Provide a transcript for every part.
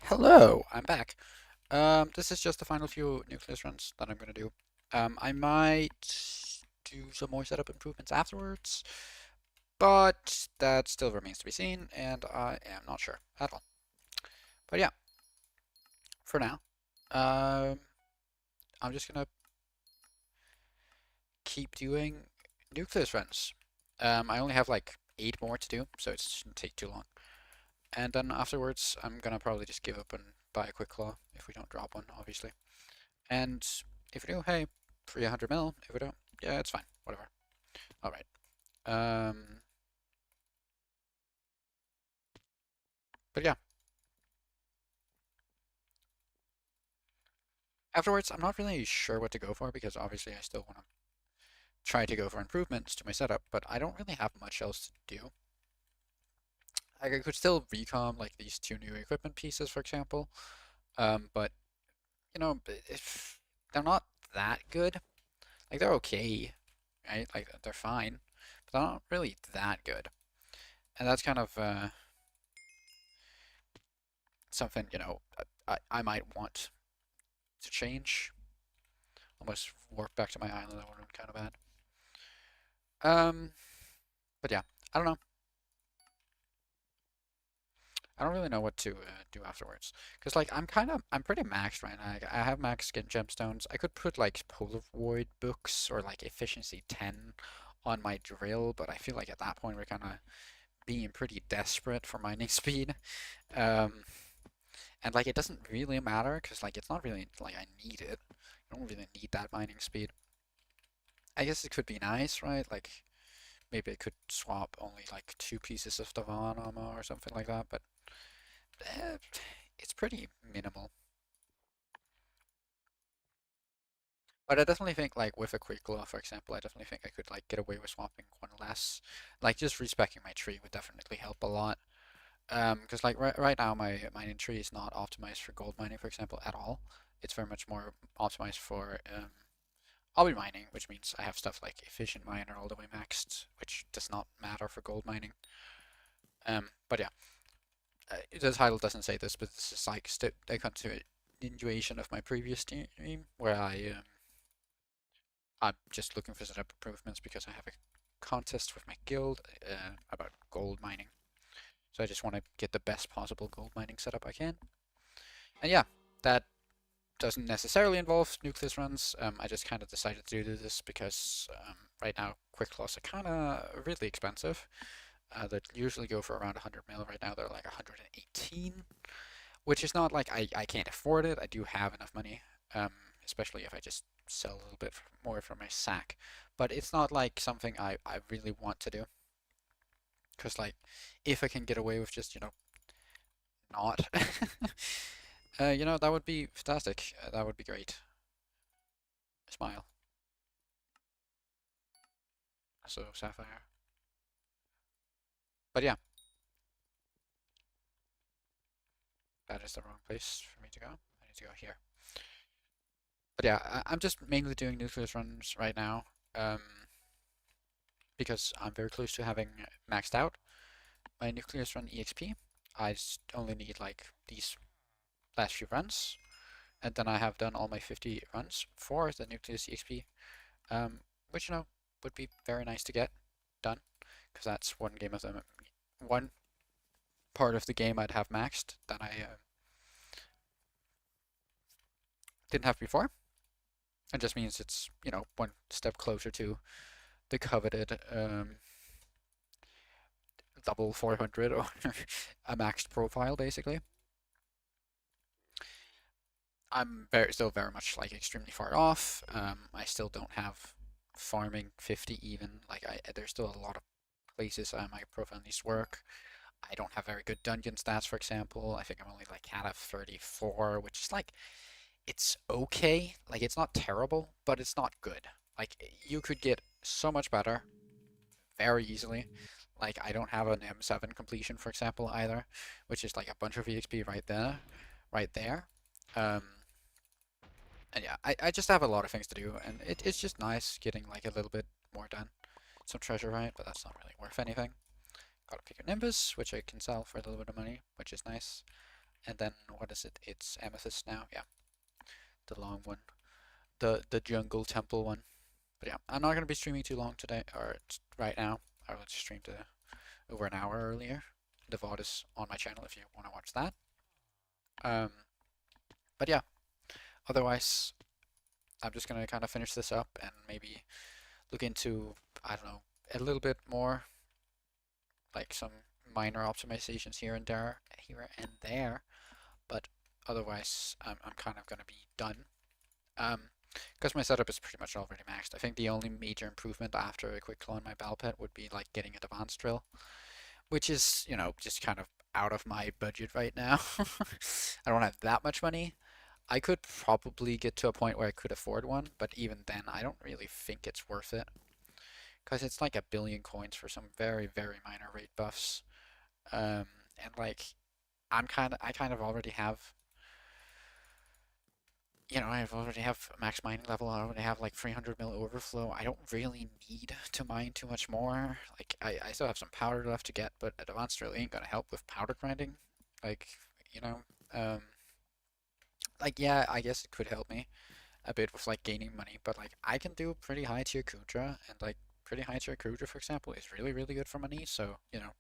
Hello, I'm back. This is just the final few Nucleus runs that I'm gonna do. I might do some more setup improvements afterwards, but that still remains to be seen, and I am not sure at all. But yeah, for now, um, I'm just gonna keep doing Nucleus runs. I only have like 8 more to do, so it shouldn't take too long. And then afterwards, I'm gonna probably just give up and buy a quick claw if we don't drop one, obviously. And if we do, hey, 300 mil. If we don't, yeah, it's fine. Whatever. All right. Um, but yeah, afterwards, I'm not really sure what to go for because obviously I still want to try to go for improvements to my setup, but I don't really have much else to do. Like I could still recom like these 2 new equipment pieces, for example. But if they're not that good, like they're okay, right? Like they're fine, but they're not really that good. And that's kind of something, I might want to change. Almost warp back to my island. That would have been kind of bad. But yeah, I don't know. I don't really know what to do afterwards. Cause like I'm pretty maxed right now. Like, I have max skin gemstones. I could put like Polaroid books or like efficiency 10 on my drill, but I feel like at that point we're kind of being pretty desperate for mining speed. Um, and like it doesn't really matter because like it's not really like I need it. I don't really need that mining speed. I guess it could be nice, right? Like maybe I could swap only like 2 pieces of Divan armor or something like that, but eh, it's pretty minimal. But I definitely think like with a quick law, for example, I definitely think I could like get away with swapping one less. Like just respecking my tree would definitely help a lot. Because like right now my mining tree is not optimized for gold mining, for example, at all. It's very much more optimized for hobby mining, which means I have stuff like efficient miner all the way maxed, which does not matter for gold mining. But yeah, the title doesn't say this, but this is like a continuation of my previous stream where I'm just looking for setup improvements because I have a contest with my guild about gold mining. So I just want to get the best possible gold mining setup I can. And yeah, that doesn't necessarily involve Nucleus runs. I just kind of decided to do this because right now quick claws are kind of really expensive. That usually go for around 100 mil. Right now they're like 118, which is not like I can't afford it. I do have enough money, um, especially if I just sell a little bit more from my sack. But it's not like something I really want to do. Because like, if I can get away with just, not, that would be fantastic. That would be great. Smile. So, Sapphire. But yeah, that is the wrong place for me to go. I need to go here. But yeah, I'm just mainly doing Nucleus runs right now. Um, because I'm very close to having maxed out my Nucleus run EXP. I only need like these last few runs, and then I have done all my 50 runs for the Nucleus EXP, which would be very nice to get done, because that's one part of the game I'd have maxed that I didn't have before. It just means it's one step closer to the coveted double 400 or a maxed profile basically. I'm still very much like extremely far off. I still don't have farming 50 even. Like there's still a lot of places my profile needs to work. I don't have very good dungeon stats, for example. I think I'm only like at a 34, which is like it's okay. Like it's not terrible, but it's not good. Like you could get so much better very easily. Like I don't have an M7 completion, for example, either, which is like a bunch of EXP right there, right there. Um, and yeah, I just have a lot of things to do, and it's just nice getting like a little bit more done. Some treasure, right? But that's not really worth anything. Gotta pick a Nimbus, which I can sell for a little bit of money, which is nice. And then what is it? It's amethyst now. Yeah, the long one, the jungle temple one. But yeah, I'm not gonna be streaming too long today, or right now. I will just stream to over an hour earlier. The VOD is on my channel if you want to watch that. Um, but yeah, otherwise, I'm just gonna kind of finish this up and maybe look into, I don't know, a little bit more, like some minor optimizations here and there. But otherwise, I'm kind of gonna be done. Because my setup is pretty much already maxed. I think the only major improvement after a quick claw on my ball pit would be like getting an advanced drill, which is, you know, just kind of out of my budget right now. I don't have that much money. I could probably get to a point where I could afford one, but even then, I don't really think it's worth it. Because it's like 1 billion coins for some very, very minor rate buffs. And like, I kind of already have, you know, I already have max mining level. I already have like 300 mil overflow. I don't really need to mine too much more. Like, I still have some powder left to get, but advanced drill ain't gonna help with powder grinding. Like, you know, um, like yeah, I guess it could help me a bit with like gaining money, but like I can do pretty high tier Kudra, and like pretty high tier Kudra, for example, is really, really good for money. So, you know,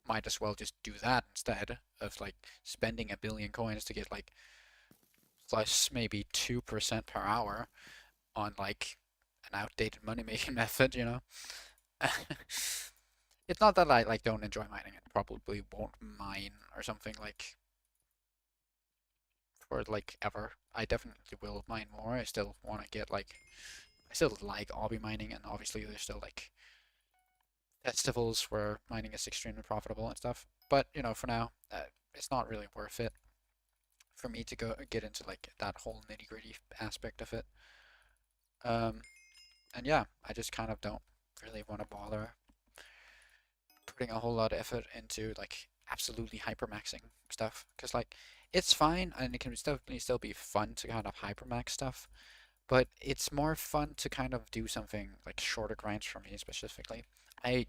might as well just do that instead of like spending 1 billion coins to get like plus maybe 2% per hour on like an outdated money making method, you know? It's not that I like don't enjoy mining. I probably won't mine or something like for like ever. I definitely will mine more. I still want to get like I still like obby mining, and obviously there's still like festivals where mining is extremely profitable and stuff. But you know, for now, it's not really worth it for me to go get into like that whole nitty gritty aspect of it. Um, and yeah, I just kind of don't really want to bother putting a whole lot of effort into like absolutely hypermaxing stuff, because like it's fine and it can still be fun to kind of hypermax stuff, but it's more fun to kind of do something like shorter grinds for me specifically. I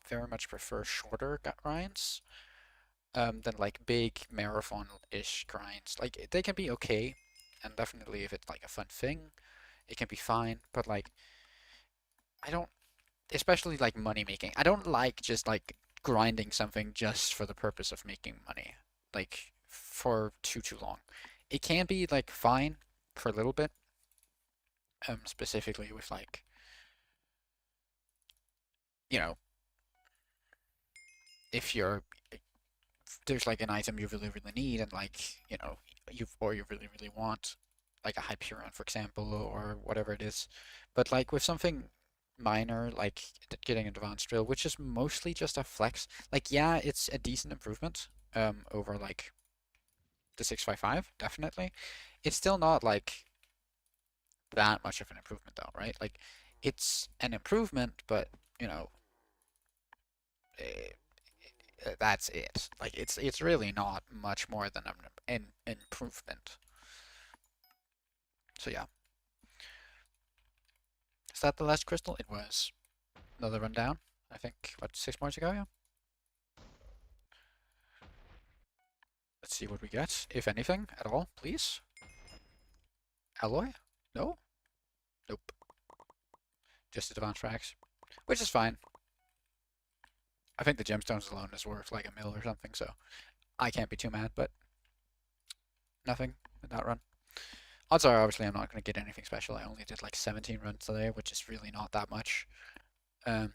very much prefer shorter grinds than like big marathon-ish grinds. Like they can be okay, and definitely if it's like a fun thing, it can be fine. But like I don't, especially like money making. I don't like just like grinding something just for the purpose of making money, like for too long. It can be like fine for a little bit, specifically with like, you know, if you're there's like an item you really really need, and like, you know, you really really want like a Hyperion, for example, or whatever it is. But like with something minor like getting advanced drill, which is mostly just a flex, like yeah, it's a decent improvement over like the 655, definitely. It's still not like that much of an improvement though, right? Like it's an improvement, but you know, eh, that's it. Like it's really not much more than an improvement. So yeah, is that the last crystal? It was another rundown. I think what 6 months ago. Yeah. Let's see what we get, if anything at all, please. Alloy? No? Nope. Just advanced tracks, which is fine. I think the gemstones alone is worth like 1 mil or something, so I can't be too mad. But nothing in that run. Odds are, obviously, I'm not going to get anything special. I only did like 17 runs today, which is really not that much. Um,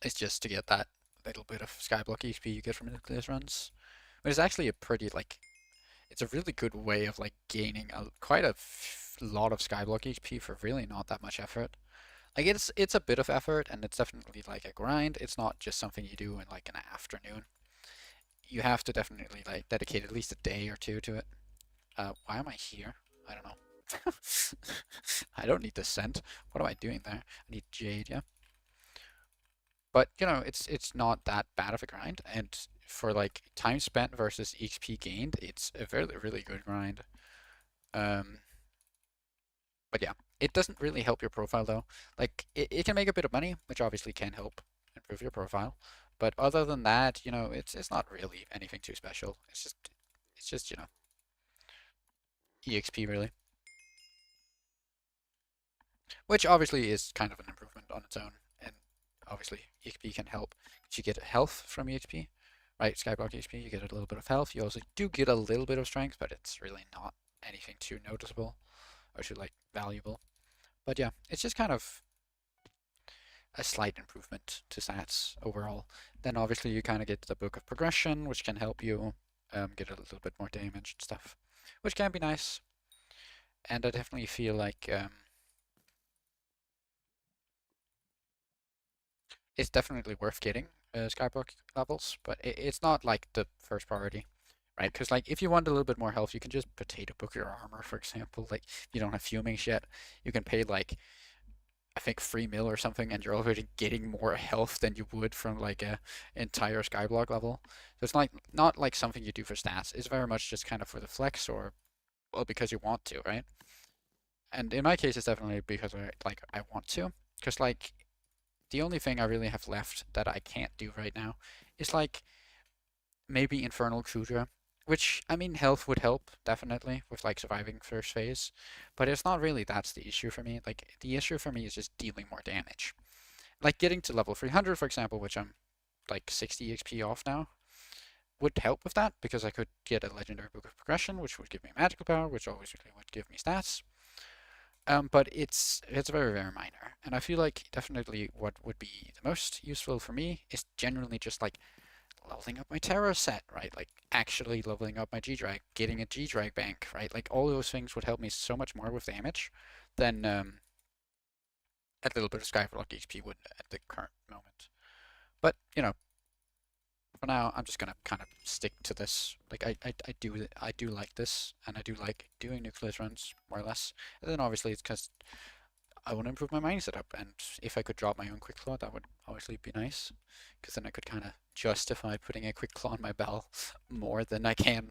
it's just to get that little bit of Skyblock XP you get from Nucleus runs. But it's actually a pretty, like, it's a really good way of, like, gaining quite a lot of Skyblock XP for really not that much effort. Like, it's a bit of effort, and it's definitely, like, a grind. It's not just something you do in, like, an afternoon. You have to definitely, like, dedicate at least a day or two to it. Why am I here? I don't know. I don't need the scent. What am I doing there? I need jade, yeah. But you know, it's not that bad of a grind, and for like time spent versus XP gained, it's a really really good grind. Um, but yeah, it doesn't really help your profile though. Like it can make a bit of money, which obviously can help improve your profile, But other than that, you know, it's not really anything too special. It's just you know, EXP really, which obviously is kind of an improvement on its own, and obviously EXP can help. You get health from EXP, right? Skyblock EXP, you get a little bit of health. You also do get a little bit of strength, but it's really not anything too noticeable or too like valuable. But yeah, it's just kind of a slight improvement to stats overall. Then obviously you kind of get the Book of Progression, which can help you get a little bit more damage and stuff, which can be nice. And I definitely feel like it's definitely worth getting Skyblock levels, but it's not like the first priority, right? Because like if you want a little bit more health, you can just potato book your armor, for example. Like if you don't have fumings yet, you can pay like I think 3 mil or something, and you're already getting more health than you would from like a entire Skyblock level. So it's like not like something you do for stats. It's very much just kind of for the flex or well because you want to, right? And in my case, it's definitely because I want to, because like the only thing I really have left that I can't do right now is like maybe Infernal Kudra, which I mean health would help definitely with like surviving first phase, but it's not really that's the issue for me. Like the issue for me is just dealing more damage. Like getting to level 300 for example, which I'm like 60 XP off now, would help with that because I could get a legendary book of progression, which would give me magical power, which always really would give me stats. But it's very very minor, and I feel like definitely what would be the most useful for me is generally just like leveling up my Terra set, right? Like actually leveling up my G-Drag, getting a G-Drag bank, right? Like all those things would help me so much more with damage than a little bit of Skyblock XP would at the current moment. But you know, for now, I'm just gonna kind of stick to this. Like I do like this, and I do like doing Nucleus runs more or less. And then obviously it's because I want to improve my mining setup, and if I could drop my own quick claw, that would obviously be nice, because then I could kind of justify putting a quick claw on my bell more than I can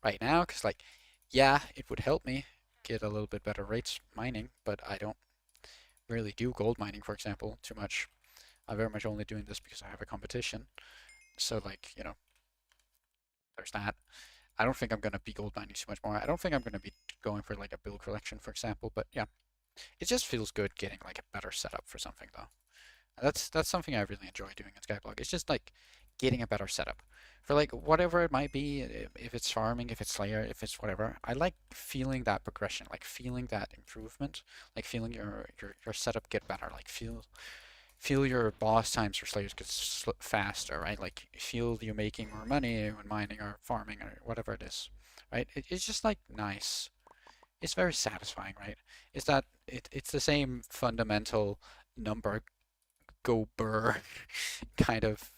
right now. Because like, yeah, it would help me get a little bit better rates mining, but I don't really do gold mining, for example, too much. I'm very much only doing this because I have a competition. So like, you know, there's that. I don't think I'm gonna be gold mining too much more. I don't think I'm gonna be going for like a build collection, for example. But yeah, it just feels good getting like a better setup for something though. That's something I really enjoy doing in Skyblock. It's just like getting a better setup for like whatever it might be. If it's farming, if it's Slayer, if it's whatever. I like feeling that progression, like feeling that improvement, like feeling your setup get better. Like feel your boss times for Slayers get faster, right? Like feel you making more money when mining or farming or whatever it is, right? It's just like nice. It's very satisfying, right? Is that it's the same fundamental number go burr kind of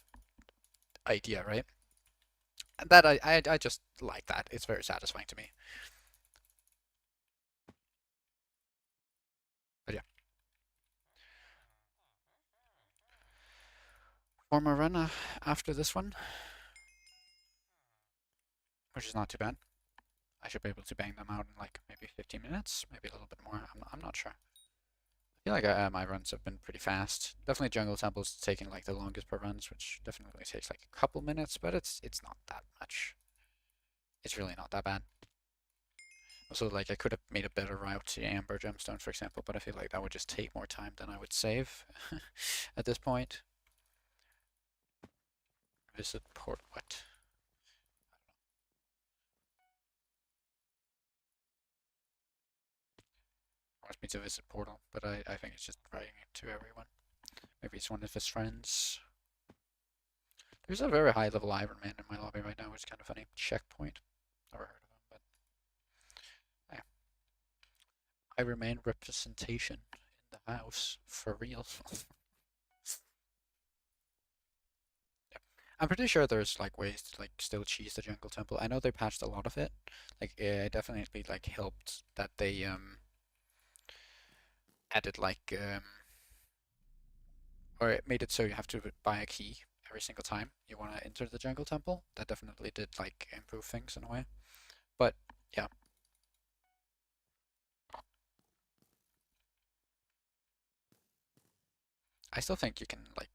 idea, right? And that I just like that. It's very satisfying to me. But yeah, one more run after this one, which is not too bad. I should be able to bang them out in like maybe 15 minutes, maybe a little bit more. I'm not sure. I feel like my runs have been pretty fast. Definitely Jungle Temple's taking like the longest per runs, which definitely takes like a couple minutes, but it's not that much. It's really not that bad. Also, like I could have made a better route to Amber Gemstones, for example, but I feel like that would just take more time than I would save at this point. Visit port what? Wants me to visit Portal, but I think it's just writing it to everyone. Maybe it's one of his friends. There's a very high level Iron Man in my lobby right now, which is kind of funny. Checkpoint. Never heard of him, but yeah. I remain representation in the house for real. Yeah. I'm pretty sure there's like ways to like still cheese the jungle temple. I know they patched a lot of it. Like it definitely like helped that they added like or it made it so you have to buy a key every single time you want to enter the jungle temple. That definitely did like improve things in a way. But yeah, I still think you can like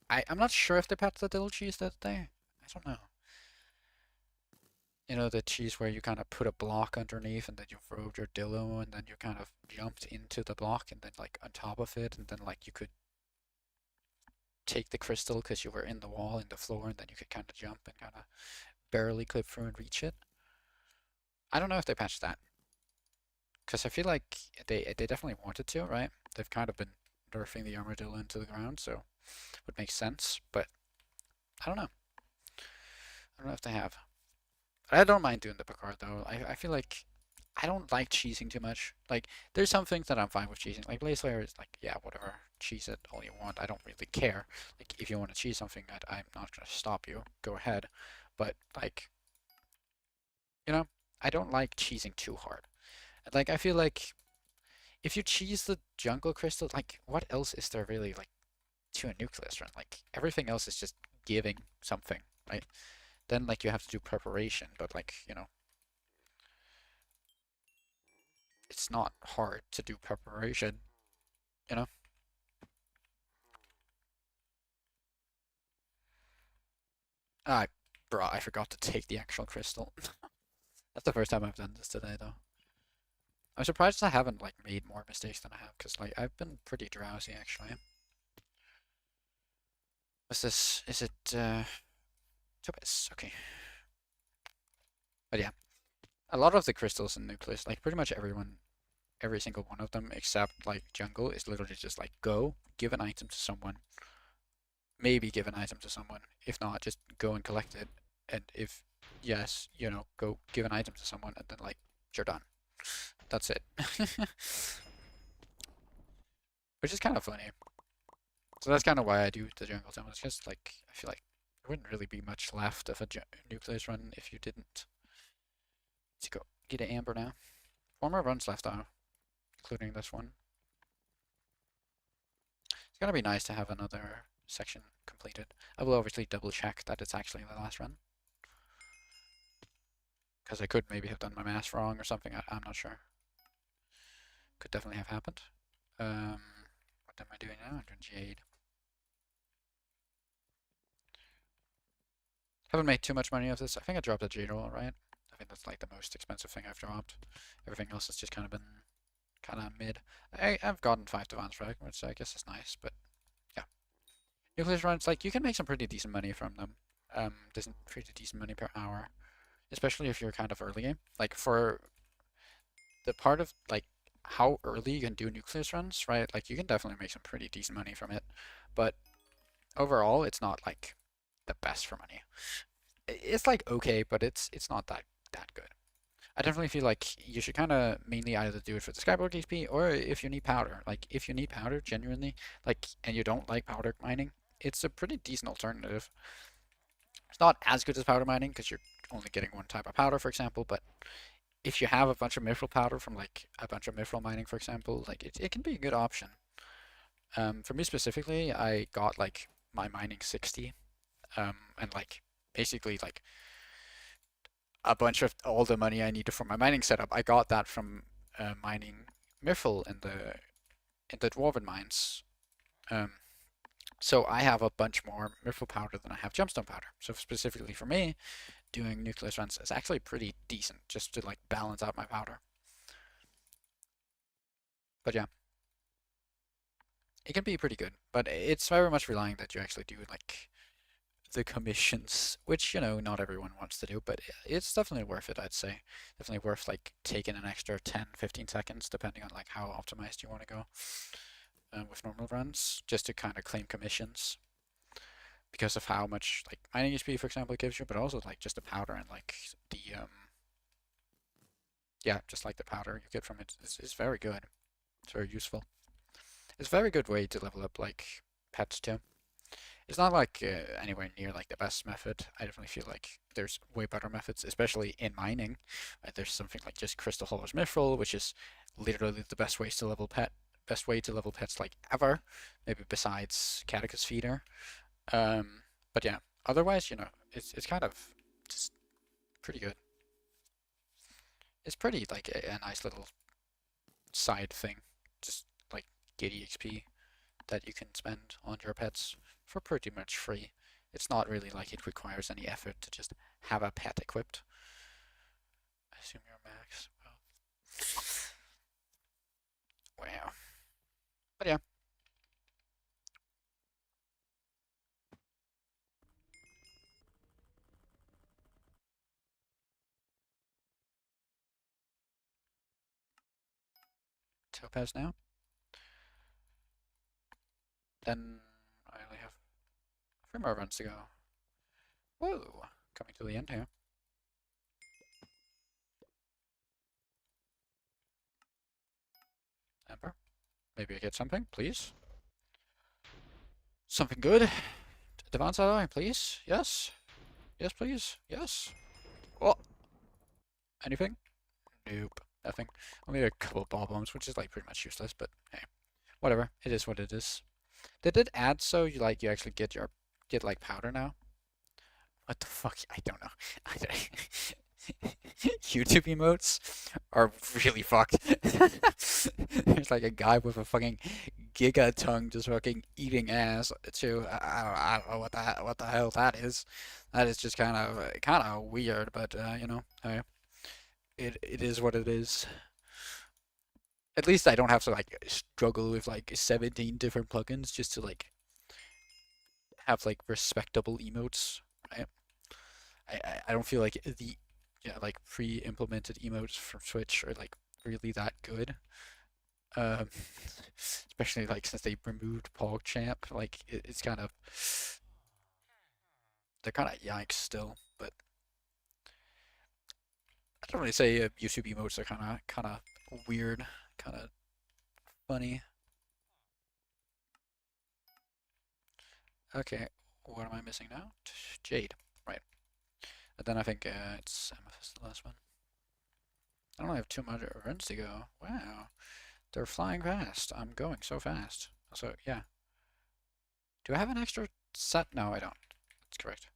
I'm not sure if they patched the dill cheese that day. I don't know. You know, the cheese where you kind of put a block underneath and then you rode your dillo and then you kind of jumped into the block and then like on top of it and then like you could take the crystal because you were in the wall, in the floor, and then you could kind of jump and kind of barely clip through and reach it. I don't know if they patched that because I feel like they definitely wanted to, right? They've kind of been nerfing the armadillo into the ground, so it would make sense. But I don't know. I don't know if they have. I don't mind doing the Picard though. I feel like I don't like cheesing too much. Like there's some things that I'm fine with cheesing. Like Blaze Slayer is like, yeah, whatever. Cheese it all you want. I don't really care. Like if you want to cheese something, I'm not gonna stop you. Go ahead. But like, you know, I don't like cheesing too hard. Like I feel like if you cheese the jungle crystal, like what else is there really like to a nucleus run? Like everything else is just giving something, right? Then like you have to do preparation, but like, you know, it's not hard to do preparation, you know? Ah, bro, I forgot to take the actual crystal. That's the first time I've done this today, though. I'm surprised I haven't like made more mistakes than I have, because like I've been pretty drowsy actually. What's this? Is it Topaz? Okay. But yeah, a lot of the crystals in Nucleus, like pretty much everyone, every single one of them except like Jungle is literally just like go, give an item to someone, maybe give an item to someone. If not, just go and collect it. And if yes, you know, go give an item to someone and then like you're done. That's it. Which is kind of funny. So that's kind of why I do the jungle zone. It's just like I feel like there wouldn't really be much left of a Nucleus run if you didn't. Let's go get an amber now. 4 more runs left though, including this one. It's gonna be nice to have another section completed. I will obviously double check that it's actually the last run. Because I could maybe have done my math wrong or something. I'm not sure. Could definitely have happened. What am I doing now? I'm doing Jade. Haven't made too much money of this. I think I dropped a Jade roll, right? I think that's like the most expensive thing I've dropped. Everything else has just kind of been kind of mid. I've gotten 5 Divine Strike, which I guess is nice, but yeah. Nucleus runs, like, you can make some pretty decent money from them. There's pretty decent money per hour, especially if you're kind of early game. Like, for the part of, like, how early you can do Nucleus runs, right? Like, you can definitely make some pretty decent money from it, but overall, it's not, like, the best for money. It's, like, okay, but it's not that good. I definitely feel like you should kind of mainly either do it for the Skyblock XP or if you need powder. Like, if you need powder, genuinely, like, and you don't like powder mining, it's a pretty decent alternative. It's not as good as powder mining because you're only getting one type of powder, for example, but if you have a bunch of mithril powder from, like, a bunch of mithril mining, for example, like, it can be a good option. For me specifically, I got, like, my mining 60, and, like, basically, like, a bunch of all the money I needed for my mining setup. I got that from mining mithril in the dwarven mines. Um, so I have a bunch more mithril powder than I have gemstone powder. So specifically for me, doing nucleus runs is actually pretty decent, just to like balance out my powder. But yeah, it can be pretty good. But it's very much relying that you actually do like the commissions, which, you know, not everyone wants to do, but it's definitely worth it, I'd say. Definitely worth like taking an extra 10, 15 seconds, depending on like how optimized you want to go with normal runs, just to kind of claim commissions because of how much like mining HP, for example, it gives you, but also like just the powder and like the yeah, just like the powder you get from it is very good. It's very useful. It's a very good way to level up like pets too. It's not like anywhere near like the best method. I definitely feel like there's way better methods, especially in mining. There's something like just Crystal Hollows Mithril, which is literally the best ways to level best way to level pets like ever. Maybe besides Catechus Feeder. But yeah, otherwise, you know, it's kind of just pretty good. It's pretty like a nice little side thing, just like giddy XP that you can spend on your pets. for pretty much free. It's not really like it requires any effort to just have a pet equipped. I assume you're max. Wow. But yeah. Topaz now. Then I only have 3 more runs to go. Whoa! Coming to the end here. Ember. Maybe I get something, please. Something good. Advance ally, please. Yes. Yes, please. Yes. Oh, anything? Nope. Nothing. Only a couple of ball bombs, which is like pretty much useless, but hey. Whatever. It is what it is. Did it add so you actually get like powder now? What the fuck? I don't know. YouTube emotes are really fucked. There's like a guy with a fucking giga tongue just fucking eating ass too. I don't know what the hell that is. That is just kind of weird, but you know, it is what it is. At least I don't have to like struggle with like 17 different plugins just to like have like respectable emotes. Right? I don't feel like the like pre-implemented emotes from Switch are like really that good. Um, especially like since they removed PogChamp, like it's kind of they're kind of yikes still. But I don't really say YouTube emotes are kind of weird, kind of funny. Okay, what am I missing now? Jade, right? And then I think it's Amethyst, the last one. I don't have 2 more runs to go. Wow, they're flying fast. I'm going so fast. So yeah, do I have an extra set? No, I don't. That's correct.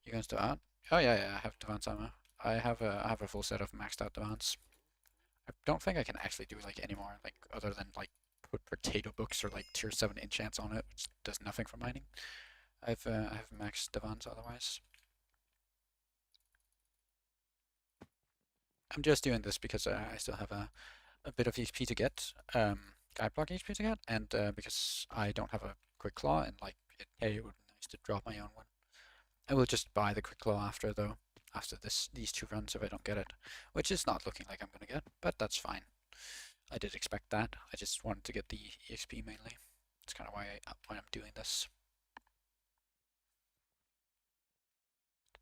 You guys still out? Oh yeah, I have Devance ammo. I have a full set of maxed out Devance. I don't think I can actually do like any more, like other than like put potato books or like tier 7 enchants on it, which does nothing for mining. I have maxed Devance otherwise. I'm just doing this because I still have a bit of HP to get, Skyblock HP to get, and because I don't have a quick claw and like it would be nice to drop my own one. I will just buy the quick claw after though, after these 2 runs if I don't get it, which is not looking like I'm gonna get, but that's fine. I did expect that. I just wanted to get the EXP mainly. It's kind of why I'm doing this.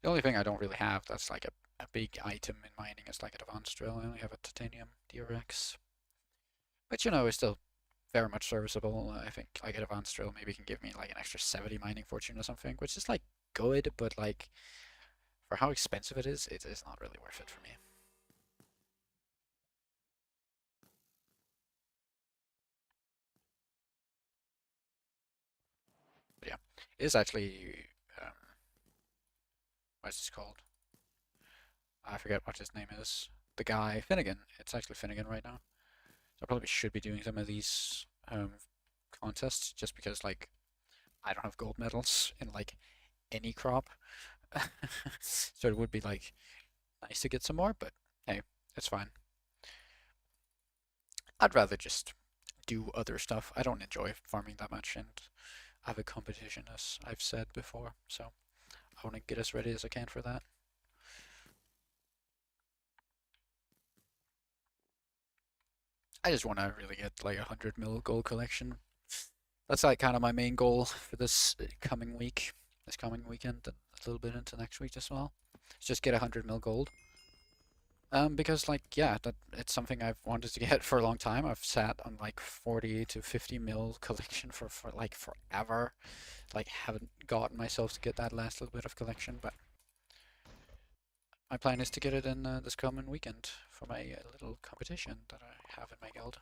The only thing I don't really have that's like a big item in mining is like a advanced drill. I only have a titanium DRX, which you know is still very much serviceable. I think like an advanced drill maybe can give me like an extra 70 mining fortune or something, which is like good, but like for how expensive it is not really worth it for me. But yeah, it is actually what's this called? I forget what his name is. The guy Finnegan. It's actually Finnegan right now. So I probably should be doing some of these contests just because like I don't have gold medals in like any crop. So it would be like nice to get some more, but hey, it's fine. I'd rather just do other stuff. I don't enjoy farming that much, and I have a competition, as I've said before, so I want to get as ready as I can for that. I just want to really get like 100 mil gold collection. That's like kind of my main goal for this coming week, this coming weekend, and a little bit into next week as well. It's just get 100 mil gold. Because like yeah, that it's something I've wanted to get for a long time. I've sat on like 40 to 50 mil collection for like forever. Like haven't gotten myself to get that last little bit of collection, but my plan is to get it in this coming weekend for my little competition that I have in my guild.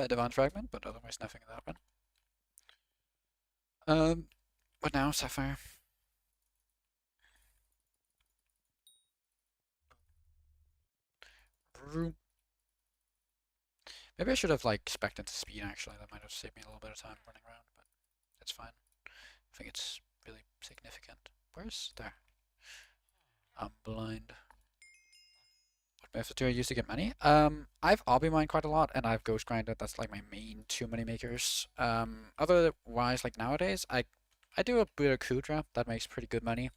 Divine Fragment, but otherwise nothing in that one. What now, Sapphire? Maybe I should have like spec'd into speed actually. That might have saved me a little bit of time running around, but it's fine. I think it's really significant. Where's there? I'm blind. What method do I use to get money? I've obby mined quite a lot, and I've ghost grinded. That's like my main two money makers. Otherwise, like nowadays, I do a bit of Kudra. That makes pretty good money.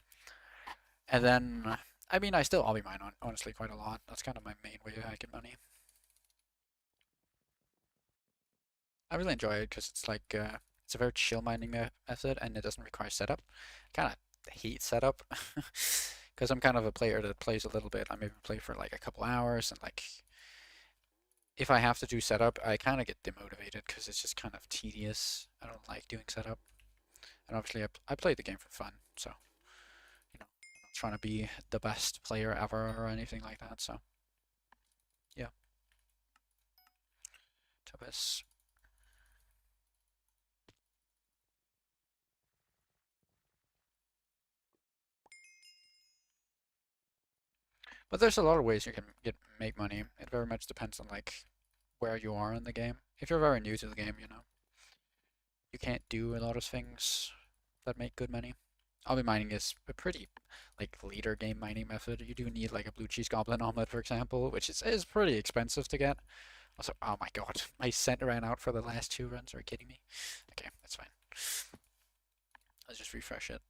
And then, I mean, I still obby mine honestly quite a lot. That's kind of my main way I get money. I really enjoy it because it's like it's a very chill mining method, and it doesn't require setup. Kind of hate setup because I'm kind of a player that plays a little bit. I maybe play for like a couple hours, and like if I have to do setup, I kind of get demotivated because it's just kind of tedious. I don't like doing setup, and obviously I play the game for fun, so you know, I'm not trying to be the best player ever or anything like that. So yeah, Topaz. But there's a lot of ways you can make money. It very much depends on like where you are in the game. If you're very new to the game, you know, you can't do a lot of things that make good money. Hobby mining is a pretty like leader game mining method. You do need like a blue cheese goblin omelet, for example, which is pretty expensive to get. Also, oh my god, my cent ran out for the last 2 runs. Are you kidding me? Okay, that's fine. Let's just refresh it.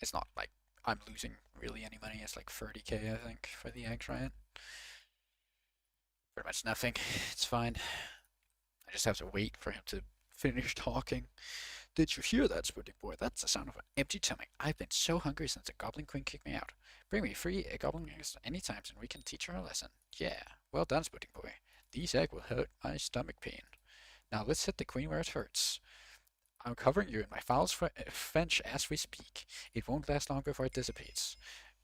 It's not like I'm losing really any money. It's like 30k, I think, for the eggs, right? Pretty much nothing. It's fine. I just have to wait for him to finish talking. Did you hear that, Spooty Boy? That's the sound of an empty tummy. I've been so hungry since a goblin queen kicked me out. Bring me free a goblin eggs any time and we can teach her a lesson. Yeah, well done, Spooty Boy. These eggs will hurt my stomach pain. Now let's hit the queen where it hurts. I'm covering you in my foul French as we speak. It won't last long before it dissipates.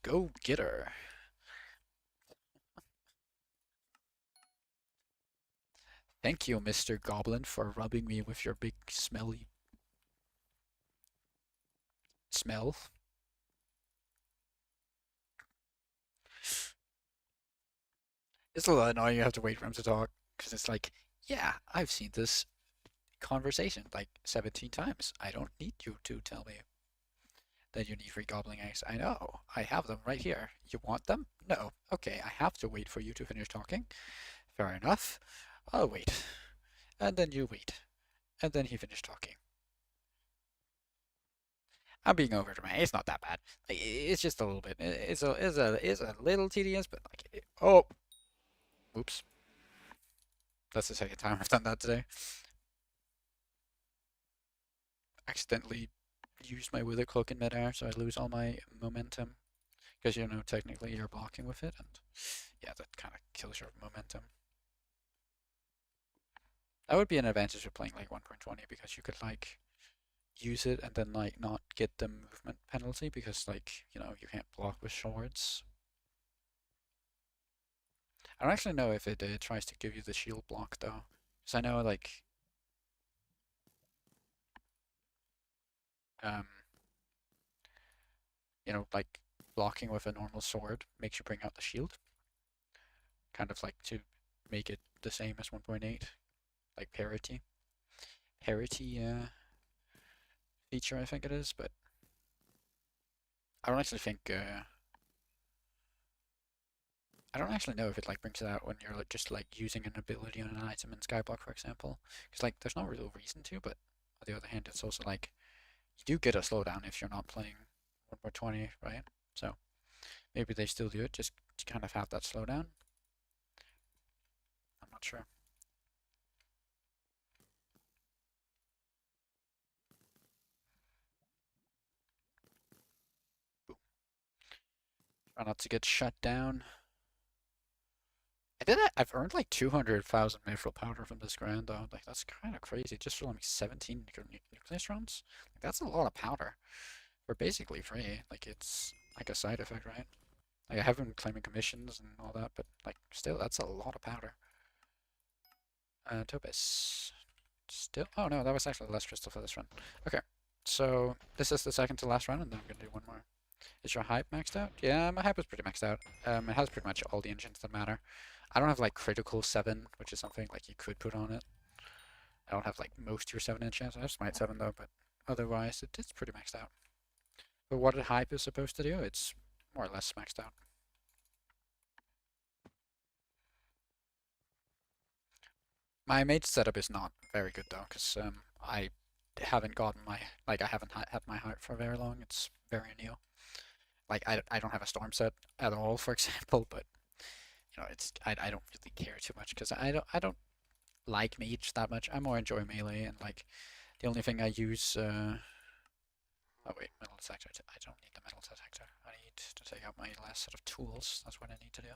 Go get her. Thank you, Mr. Goblin, for rubbing me with your big smelly smell. It's a little annoying you have to wait for him to talk, because it's like, yeah, I've seen this conversation like 17 times. I don't need you to tell me that you need free goblin eggs. I know. I have them right here. You want them? No. Okay, I have to wait for you to finish talking. Fair enough. I'll wait. And then you wait. And then he finished talking. I'm being overdramatic. It's not that bad. Like, it's just a little bit. It's a little tedious, but like, oh, oops. That's the second time I've done that today. Accidentally used my wither cloak in midair, so I lose all my momentum. Because, you know, technically you're blocking with it, and yeah, that kind of kills your momentum. That would be an advantage of playing like 1.20 because you could like use it and then like not get the movement penalty because like, you know, you can't block with swords. I don't actually know if it tries to give you the shield block though. Because I know like um you know, like blocking with a normal sword makes you bring out the shield. Kind of like to make it the same as 1.8, like parity. Parity feature I think it is, but I don't actually think I don't actually know if it like brings it out when you're like, just like using an ability on an item in Skyblock, for example. Because like there's no real reason to, but on the other hand, it's also like you do get a slowdown if you're not playing 1.20, right? So maybe they still do it just to kind of have that slowdown. I'm not sure. Boom. Try not to get shut down. I've earned like 200,000 mithril powder from this grind though. Like that's kind of crazy. Just for only 17 nucleus runs. Like that's a lot of powder for basically free. Like it's like a side effect, right? Like I have been claiming commissions and all that, but like still, that's a lot of powder. Topaz. Still, oh no, that was actually the last crystal for this run. Okay, so this is the second to last run, and then I'm gonna do one more. Is your hype maxed out? Yeah, my hype is pretty maxed out. It has pretty much all the engines that matter. I don't have like critical 7, which is something like you could put on it. I don't have like most tier 7 enchants. I have smite 7 though, but otherwise it's pretty maxed out. But what a hype is supposed to do, it's more or less maxed out. My mage setup is not very good though, because I haven't gotten my, like I haven't had my hype for very long. It's very new. Like I don't have a storm set at all, for example, but you know, it's I don't really care too much because I don't like mage that much. I more enjoy melee, and like the only thing I use oh wait, metal detector. I don't need the metal detector. I need to take out my last set of tools. That's what I need to do.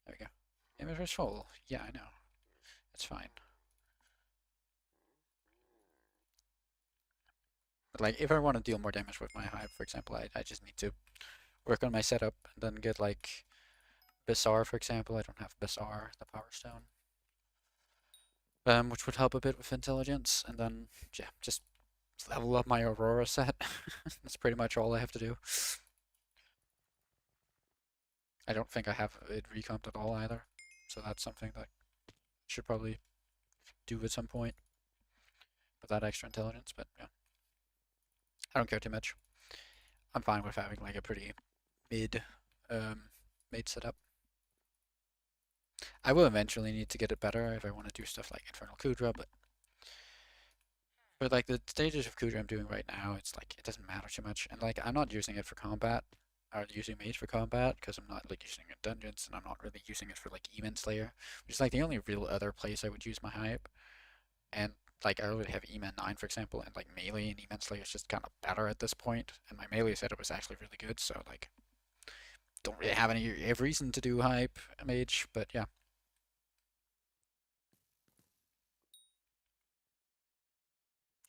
There we go. Inventory's full. Yeah, I know. It's fine. But like if I want to deal more damage with my hive, for example, I just need to work on my setup and then get like Bizarre, for example. I don't have Bizarre, the Power Stone. Which would help a bit with intelligence, and then yeah, just level up my Aurora set. That's pretty much all I have to do. I don't think I have it recomped at all either, so that's something that I should probably do at some point with that extra intelligence. But yeah, I don't care too much. I'm fine with having like a pretty mid mid setup. I will eventually need to get it better if I want to do stuff like Infernal Kudra, but for like the stages of Kudra I'm doing right now, it's like it doesn't matter too much, and like I'm not using it for combat, or using mage for combat because I'm not like using it in dungeons, and I'm not really using it for like Event Slayer, which is like the only real other place I would use my hype. And like I already have E-Man 9 for example, and like melee and Event Slayer is just kind of better at this point, and my melee setup was actually really good, so like don't really have any reason to do hype mage, but yeah.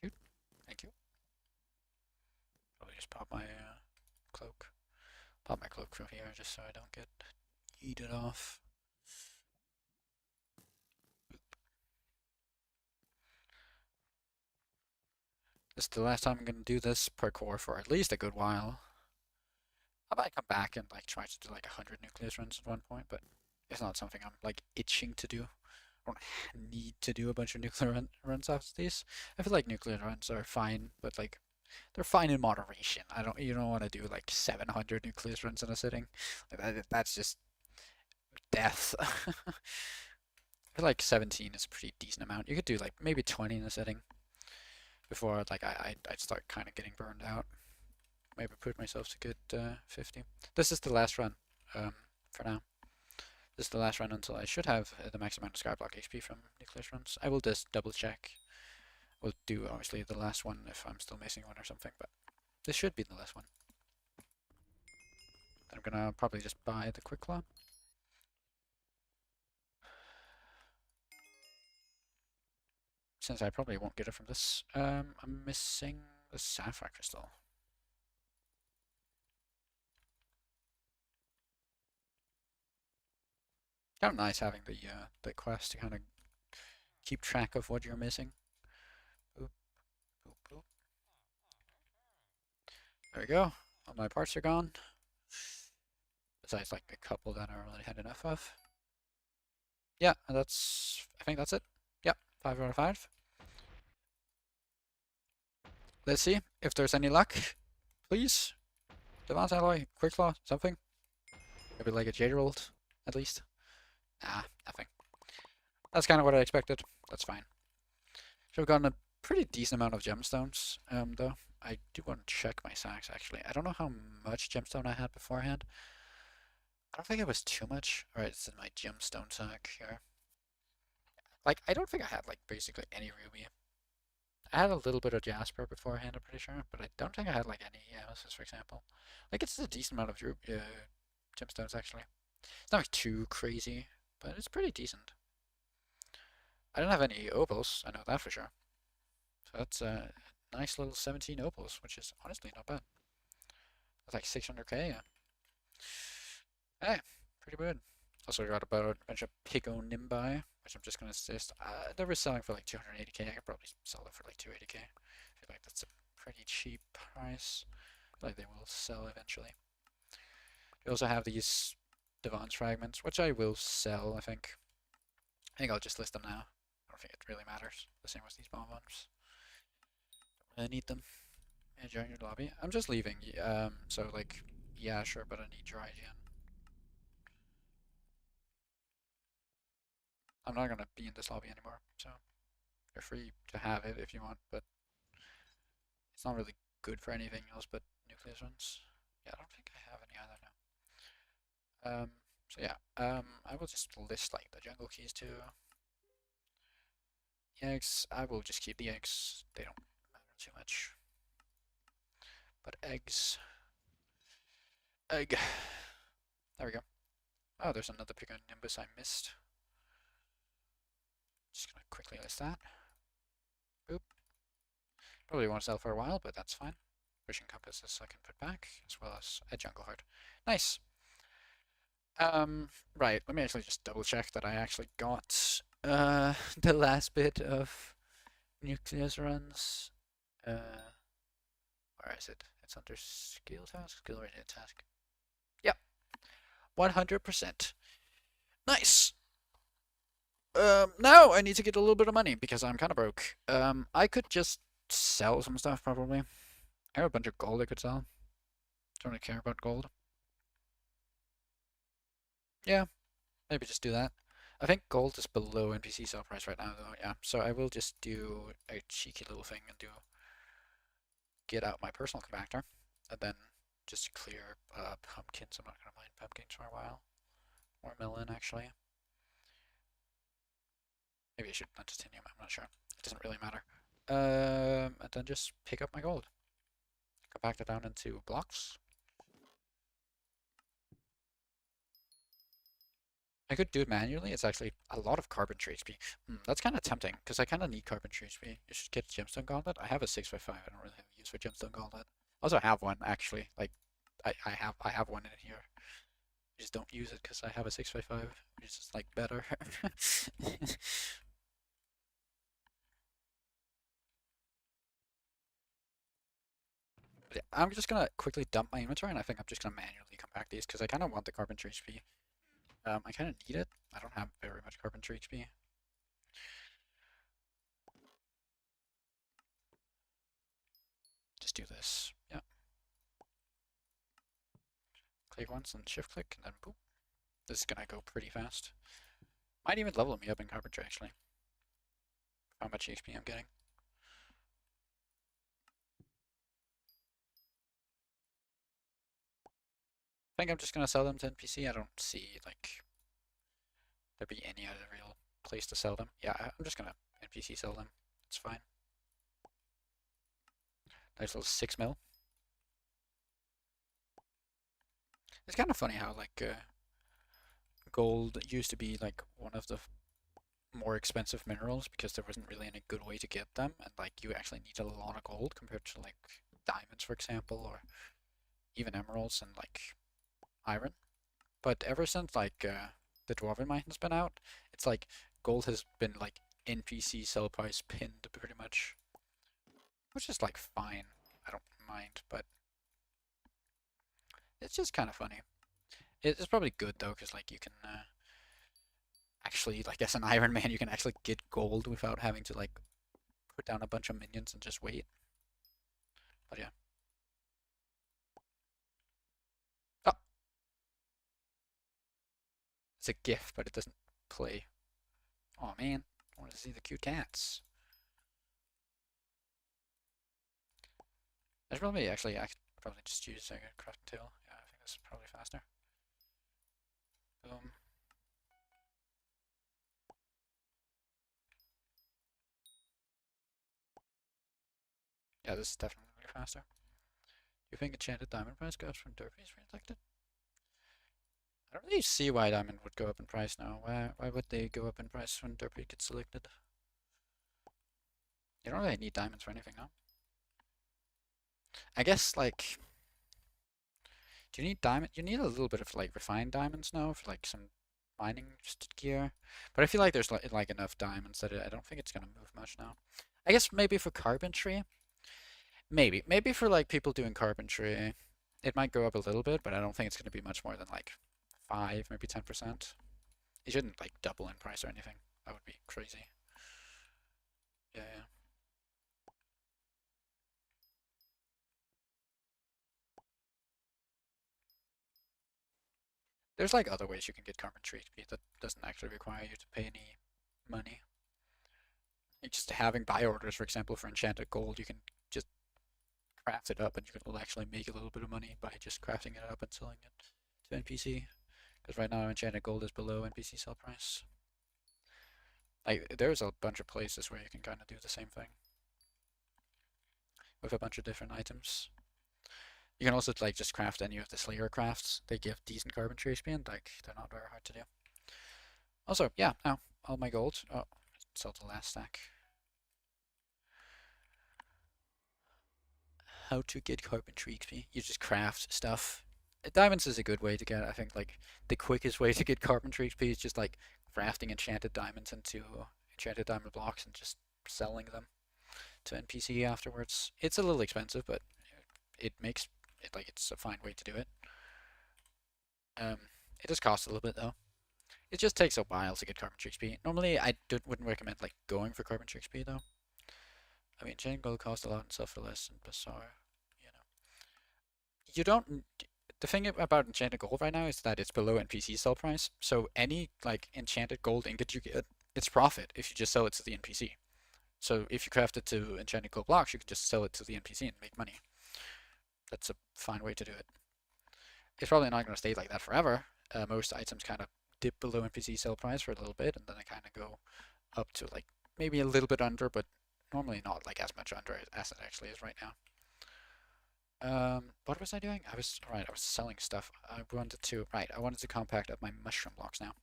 Cute. Thank you. Probably just pop my cloak. Pop my cloak from here just so I don't get eaten off. This is the last time I'm gonna do this parkour for at least a good while. I might come back and like try to do like 100 Nucleus runs at one point, but it's not something I'm like itching to do. I don't need to do a bunch of runs after these. I feel like Nucleus runs are fine, but like they're fine in moderation. You don't want to do like 700 Nucleus runs in a sitting. Like that's just death. I feel like 17 is a pretty decent amount. You could do like maybe 20 in a sitting before like I'd start kind of getting burned out. Maybe put myself to good 50. This is the last run for now. This is the last run until I should have the max amount of Skyblock HP from Nucleus runs. I will just double check. We'll do obviously the last one if I'm still missing one or something, but this should be the last one. I'm gonna probably just buy the Quick Claw. Since I probably won't get it from this. I'm missing the Sapphire Crystal. Kind of nice having the quest to kind of keep track of what you're missing. Boop, boop, boop. There we go. All my parts are gone. Besides like a couple that I already had enough of. Yeah, I think that's it. Yep, 5 out of 5. Let's see if there's any luck. Please. Advanced Alloy, Quick Claw, something. Maybe like a J-Rolled, at least. Nah, nothing. That's kind of what I expected. That's fine. Should have gotten a pretty decent amount of gemstones, though. I do want to check my sacks, actually. I don't know how much gemstone I had beforehand. I don't think it was too much. Alright, it's in my gemstone sack here. Like, I don't think I had, like, basically any ruby. I had a little bit of jasper beforehand, I'm pretty sure, but I don't think I had, like, any amethyst, for example. Like, it's a decent amount of gemstones, actually. It's not like, too crazy, but it's pretty decent. I don't have any opals, I know that for sure. So that's a nice little 17 opals, which is honestly not bad. That's like 600k, yeah. Hey, pretty good. Also got about a bunch of Pico Nimbi, which I'm just gonna assist. They were selling for like 280k. I could probably sell them for like 280k. I feel like that's a pretty cheap price. Like they will sell eventually. We also have these Devon's fragments, which I will sell, I think. I think I'll just list them now. I don't think it really matters. The same with these bomb bombs. Don't I need them. Yeah, join your lobby. I'm just leaving. So like, yeah, sure, but I need your IGN. I'm not gonna be in this lobby anymore, so you're free to have it if you want, but it's not really good for anything else but Nucleus runs. Yeah, I don't think I have any other now. So yeah, I will just list like the jungle keys too. Eggs, I will just keep the eggs. They don't matter too much. But eggs, egg. There we go. Oh, there's another pick on Nimbus I missed. Just gonna quickly list that. Boop. Probably won't sell for a while, but that's fine. Wishing compasses I can put back, as well as a jungle heart. Nice. Right, let me actually just double check that I actually got the last bit of Nucleus runs. Where is it? It's under skill task, skill rated task. Yep, 100%. Nice. Now I need to get a little bit of money because I'm kind of broke. I could just sell some stuff probably. I have a bunch of gold I could sell. Don't really care about gold. Yeah, maybe just do that. I think gold is below NPC sell price right now though, yeah. So I will just do a cheeky little thing and get out my personal compactor and then just clear pumpkins. I'm not gonna mind pumpkins for a while. Or melon actually. Maybe I should not titanium, I'm not sure. It doesn't really matter. And then just pick up my gold. Compact it down into blocks. I could do it manually. It's actually a lot of carpentry HP. That's kind of tempting because I kind of need carpentry HP. You should get a gemstone gauntlet. I have a 6x5. I don't really have use for gemstone gauntlet. Also, I have one actually. Like, I have one in here. I just don't use it because I have a 6x5, which is like better. But yeah, I'm just gonna quickly dump my inventory, and I think I'm just gonna manually compact these because I kind of want the carpentry HP. I kind of need it. I don't have very much carpentry HP. Just do this. Yeah. Click once and shift click, and then boop. This is gonna go pretty fast. Might even level me up in carpentry actually. How much HP I'm getting. I think I'm just gonna sell them to NPC. I don't see like there be any other real place to sell them. Yeah, I'm just gonna NPC sell them. It's fine. Nice little 6 mil. It's kind of funny how like gold used to be like one of the more expensive minerals because there wasn't really any good way to get them, and like you actually need a lot of gold compared to like diamonds, for example, or even emeralds and like iron. But ever since like the Dwarven mine has been out, it's like gold has been like NPC sell price pinned pretty much, which is like fine. I don't mind, but it's just kind of funny. It's probably good though, because like you can actually, like as an Iron Man, you can actually get gold without having to like put down a bunch of minions and just wait. But yeah. Oh, it's a GIF, but it doesn't play. Oh man, I want to see the cute cats. There's probably actually, I could probably just use a crafting table. Yeah, I think this is probably faster. Boom. Yeah, this is definitely faster. Do you think enchanted diamond price goes from derp is reflected? I don't really see why diamond would go up in price now. Why would they go up in price when derpy gets selected? You don't really need diamonds for anything, no? I guess like, do you need diamond? You need a little bit of like refined diamonds now for like some mining gear, but I feel like there's like enough diamonds that I don't think it's gonna move much now. I guess maybe for carpentry, maybe for like people doing carpentry, it might go up a little bit, but I don't think it's gonna be much more than like 5, maybe 10%. It shouldn't like double in price or anything. That would be crazy. Yeah, yeah. There's like other ways you can get carpentry XP that doesn't actually require you to pay any money. Like just having buy orders, for example, for enchanted gold, you can just craft it up and you can actually make a little bit of money by just crafting it up and selling it to NPC. Because right now enchanted gold is below NPC sell price. Like there's a bunch of places where you can kind of do the same thing with a bunch of different items. You can also like just craft any of the Slayer crafts. They give decent carpentry XP and like they're not very hard to do. Also, yeah, now all my gold. Oh, sell the last stack. How to get carpentry XP? You just craft stuff. Diamonds is a good way to get. I think like the quickest way to get carpentry XP is just like crafting enchanted diamonds into enchanted diamond blocks and just selling them to NPC afterwards. It's a little expensive, but it makes it like it's a fine way to do it. It does cost a little bit though. It just takes a while to get carpentry XP. Normally, I wouldn't recommend like going for carpentry XP though. I mean, chain gold costs a lot and stuff for less and bazaar. You know, you don't. The thing about enchanted gold right now is that it's below NPC sell price. So any like enchanted gold ingot you get, it's profit if you just sell it to the NPC. So if you craft it to enchanted gold blocks, you can just sell it to the NPC and make money. That's a fine way to do it. It's probably not going to stay like that forever. Most items kind of dip below NPC sell price for a little bit, and then they kind of go up to like maybe a little bit under, but normally not like as much under as it actually is right now. What was I doing? I was selling stuff. I wanted to compact up my mushroom blocks now.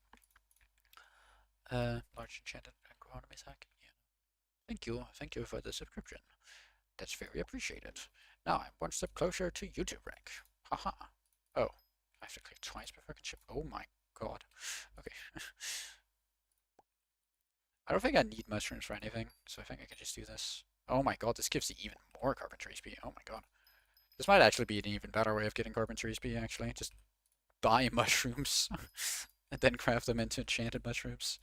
Large enchanted agronomy sack. Yeah. Thank you for the subscription. That's very appreciated. Now I'm one step closer to YouTube rank. Haha. Oh, I have to click twice before I can ship. Oh my god. Okay. I don't think I need mushrooms for anything, so I think I can just do this. Oh my god, this gives even more carpentry XP. Oh my god. This might actually be an even better way of getting carpentry XP, actually. Just buy mushrooms and then craft them into enchanted mushrooms.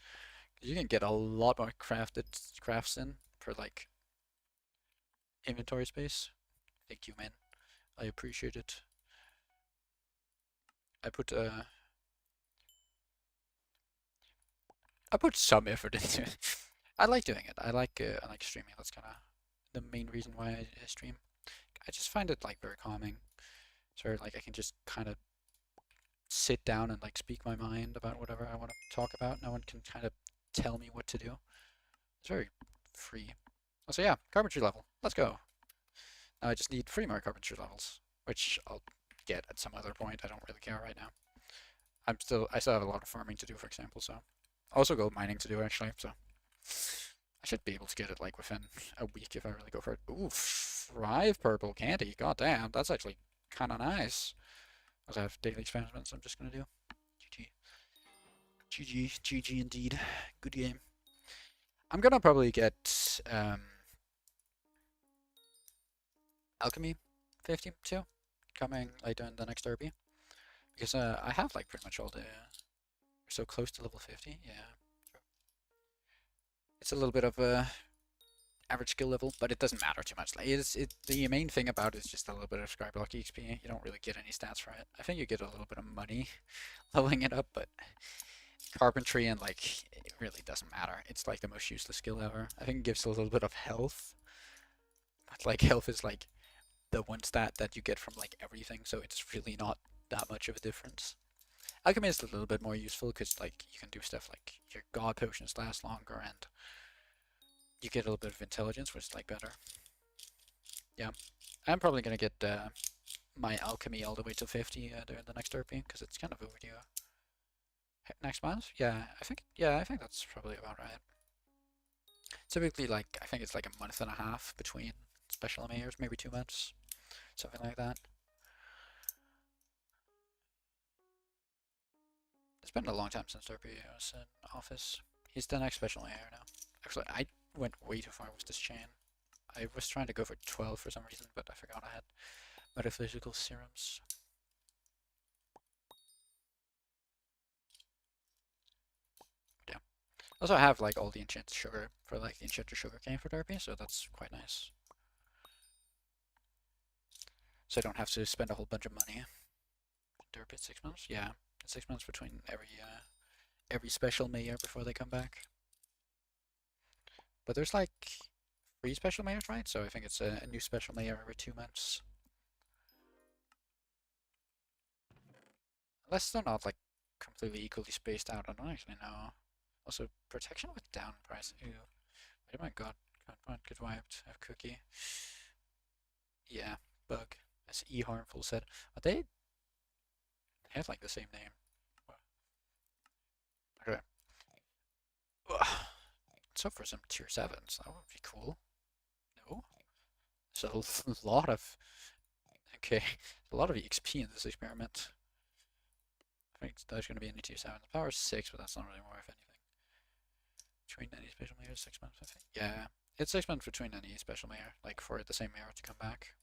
You can get a lot more crafted crafts in for like inventory space. Thank you, man. I appreciate it. I put some effort into it. I like doing it. I like streaming. That's kind of the main reason why I stream. I just find it like very calming. So like I can just kind of sit down and like speak my mind about whatever I want to talk about. No one can kind of tell me what to do. It's very free. So yeah, carpentry level. Let's go. Now I just need 3 more carpentry levels, which I'll get at some other point. I don't really care right now. I still have a lot of farming to do, for example, so also gold mining to do actually, so I should be able to get it like within a week if I really go for it. Ooh, 5 purple candy. God damn, that's actually kind of nice. I have daily experiments I'm just gonna do. GG. GG. GG indeed. Good game. I'm gonna probably get Alchemy 50 too, coming later in the next derby. Because I have like pretty much all the... We're so close to level 50, yeah. It's a little bit of a average skill level, but it doesn't matter too much. Like the main thing about it is just a little bit of Skyblock XP. You don't really get any stats for it. I think you get a little bit of money leveling it up, but carpentry and like it really doesn't matter. It's like the most useless skill ever. I think it gives a little bit of health, but like health is like the one stat that you get from like everything, so it's really not that much of a difference. Alchemy is a little bit more useful because like you can do stuff like your god potions last longer and you get a little bit of intelligence, which is like better. Yeah, I'm probably gonna get my alchemy all the way to 50 during the next RP because it's kind of overdue. Next month? Yeah, I think that's probably about right. Typically, like I think it's like a month and a half between special mayors, maybe 2 months, something like that. It's been a long time since RP was in office. He's the next special mayor now. Actually, I went way too far with this chain. I was trying to go for 12 for some reason, but I forgot I had metaphysical serums. Yeah. Also, I have like all the enchanted sugar for like the enchanted sugar cane for derpy, so that's quite nice. So I don't have to spend a whole bunch of money. Derpy 6 months? Yeah, 6 months between every special mayor before they come back. But there's like 3 special mayors, right? So I think it's a new special mayor every 2 months. Unless they're not like completely equally spaced out, I don't actually know. Also, protection with down price. Ew. Oh my god, can't get wiped. Have cookie. Yeah, bug. As E harmful said. But they have like the same name. Okay. So for some tier 7s, that would be cool. No? So a lot of okay, a lot of EXP in this experiment. I think there's going to be any tier 7. The power is 6, but that's not really worth anything. Between any special mayor, 6 months, I think. Yeah, it's 6 months between any special mayor, like for the same mayor to come back.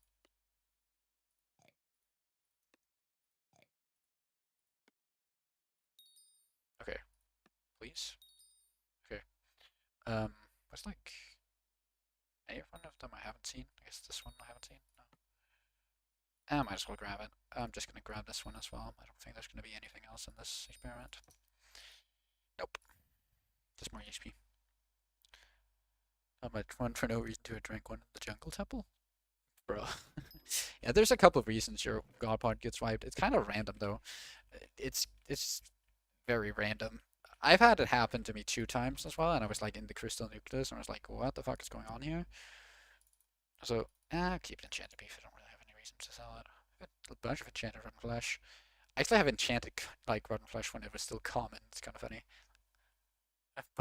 Okay, please. Okay. What's like any one of them I haven't seen? I guess this one I haven't seen. No. I might as well grab it. I'm just gonna grab this one as well. I don't think there's gonna be anything else in this experiment. Nope. Just more HP. I might run for no reason to drink one in the jungle temple. Bro. Yeah, there's a couple of reasons your god pod gets wiped. It's kind of random though. It's very random. I've had it happen to me 2 times as well, and I was like in the crystal nucleus, and I was like, what the fuck is going on here? So, keep it enchanted beef. I don't really have any reason to sell it. A bunch of enchanted rotten flesh. I actually have enchanted like rotten flesh when it was still common. It's kind of funny.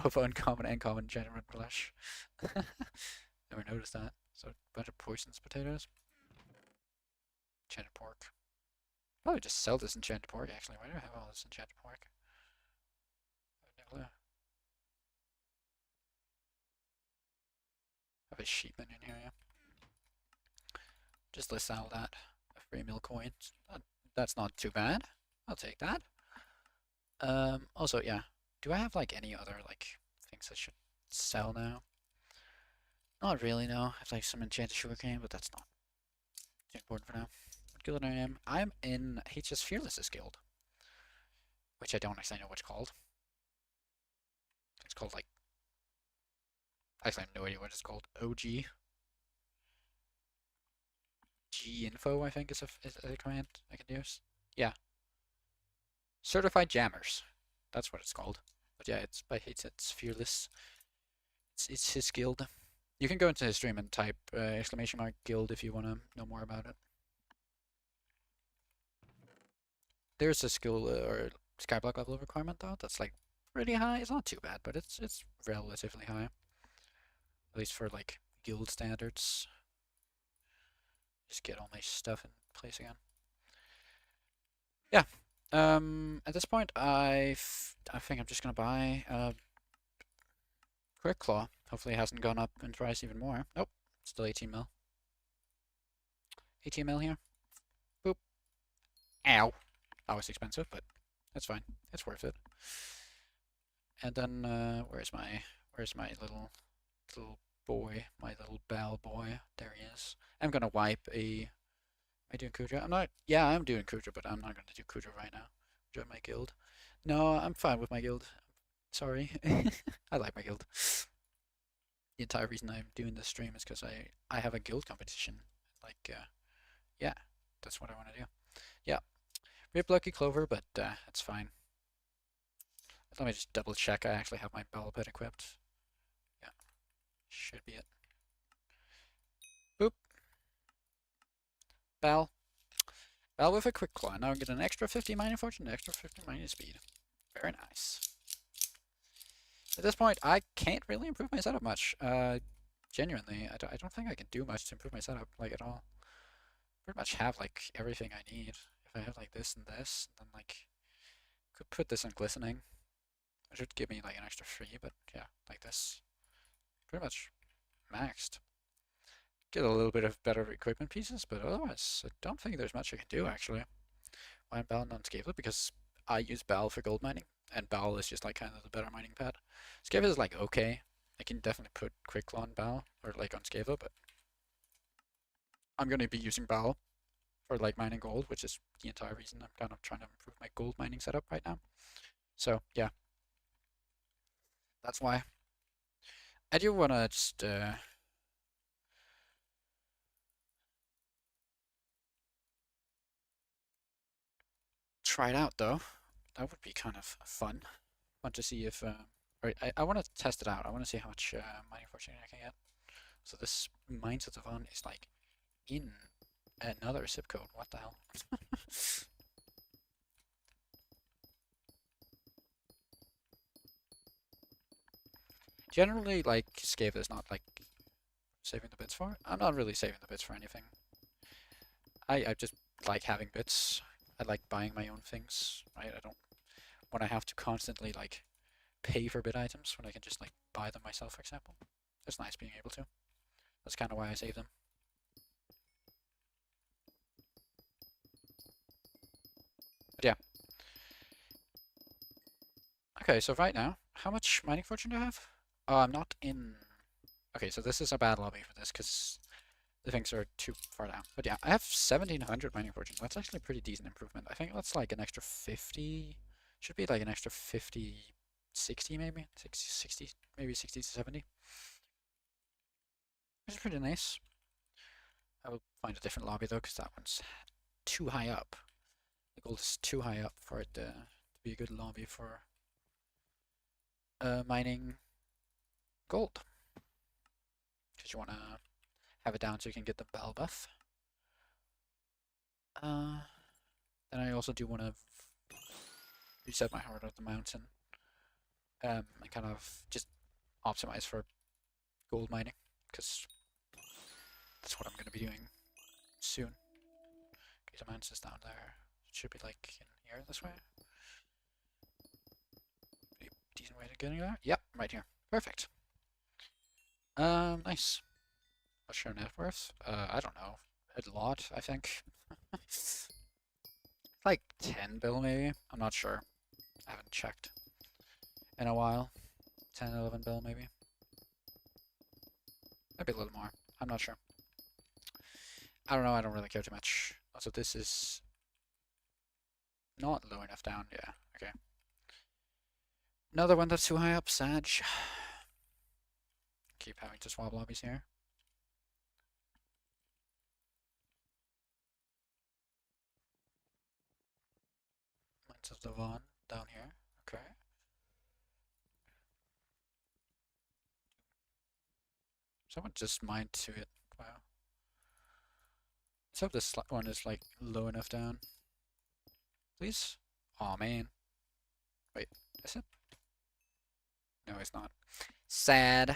Both uncommon and common enchanted rotten flesh. Never noticed that. So, a bunch of poisonous potatoes. Enchanted pork. Probably just sell this enchanted pork actually. Why do I have all this enchanted pork? Have a sheepman in here, yeah. Just list all that. 3 mil coins. That's not too bad. I'll take that. Also, yeah. Do I have like any other like things I should sell now? Not really, no. I have like some enchanted sugarcane, but that's not too important for now. What guild I am? I'm in HS Fearless's guild, which I don't actually know what it's called. It's called like. Actually, I have no idea what it's called. OG. G info, I think, is a command I can use. Yeah. Certified Jammers. That's what it's called. But yeah, it's by it's Fearless. It's his guild. You can go into his stream and type !guild if you want to know more about it. There's a skill or Skyblock level requirement though. That's like pretty high. It's not too bad, but it's relatively high. At least for like guild standards. Just get all my stuff in place again. Yeah. At this point, I think I'm just gonna buy Quick Claw. Hopefully, it hasn't gone up in price even more. Nope, still 18 mil. 18 mil here. Boop. Ow. That was expensive, but that's fine. It's worth it. And then where's my little boy, my little bell boy? There he is. I'm gonna wipe a. Am I doing Kuja? I'm not. Yeah, I'm doing Kuja, but I'm not gonna do Kuja right now. Join my guild. No, I'm fine with my guild. Sorry. I like my guild. The entire reason I'm doing this stream is because I have a guild competition. Like, yeah, that's what I want to do. Yeah. Rip Lucky Clover, but that's fine. Let me just double check I actually have my bell pet equipped. Yeah. Should be it. Boop. Bell. Bell with a quick claw. Now I get an extra 50 mining fortune, extra 50 mining speed. Very nice. At this point, I can't really improve my setup much. Genuinely, I don't think I can do much to improve my setup, like, at all. Pretty much have, like, everything I need. If I have, like, this and this, then, like, could put this in glistening. It should give me, like, an extra 3, but, yeah, like this. Pretty much maxed. Get a little bit of better equipment pieces, but otherwise, I don't think there's much I can do, actually. Why I'm bound on Scaplet? Because I use Bal for gold mining, and Bal is just, like, kind of the better mining pad. Scaplet is, like, okay. I can definitely put Quick Claw on Bal, or, like, on Scaplet, but I'm going to be using Bal for like mining gold, which is the entire reason I'm kind of trying to improve my gold mining setup right now. So yeah, that's why. I do want to just try it out though. That would be kind of fun. Want to see if, or I want to test it out. I want to see how much mining fortune I can get. So this Mines of the Van is like in another zip code. What the hell? Generally, like Scave is not like saving the bits for. I'm not really saving the bits for anything. I just like having bits. I like buying my own things. Right? I don't when I have to constantly like pay for bit items when I can just like buy them myself, for example. It's nice being able to. That's kind of why I save them. But yeah. Okay, so right now, how much mining fortune do I have? Oh, I'm not in. Okay, so this is a bad lobby for this because the things are too far down. But yeah, I have 1700 mining fortune. That's actually a pretty decent improvement. I think that's like an extra 50. Should be like an extra 50, 60 maybe? 60, maybe 60 to 70. Which is pretty nice. I will find a different lobby though, because that one's too high up. The gold is too high up for it to be a good lobby for mining gold. Because you want to have it down so you can get the bell buff. Then I also do want to reset my heart of the mountain and kind of just optimize for gold mining because that's what I'm going to be doing soon. Okay, the mountain is down there. It should be like in here this way. Be a decent way to getting there. Yep, right here. Perfect. Nice. What's your net worth? I don't know. A lot, I think. Like 10 bill maybe? I'm not sure. I haven't checked in a while. 10, 11 bill maybe. Maybe a little more. I'm not sure. I don't know, I don't really care too much. Also, this is not low enough down. Yeah, okay. Another one that's too high up, Sag. Keep having to swap lobbies here. Mines of the Von down here. Okay. Someone just mined to it. Wow. Let's hope this one is like low enough down. Please? Aw, man. Wait, is it? No, it's not. Sad.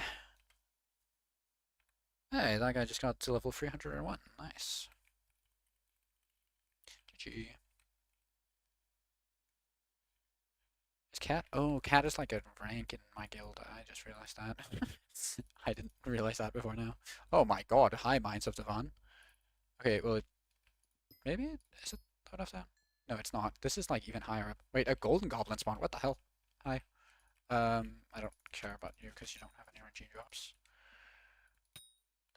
Hey, that guy just got to level 301. Nice. GG. Is Cat? Oh, Cat is like a rank in my guild. I just realized that. I didn't realize that before now. Oh my god, high Mines of the Van. Okay, well, maybe is it low enough down? No, it's not. This is like even higher up. Wait, a golden goblin spawn. What the hell? Hi. I don't care about you because you don't have any RNG drops.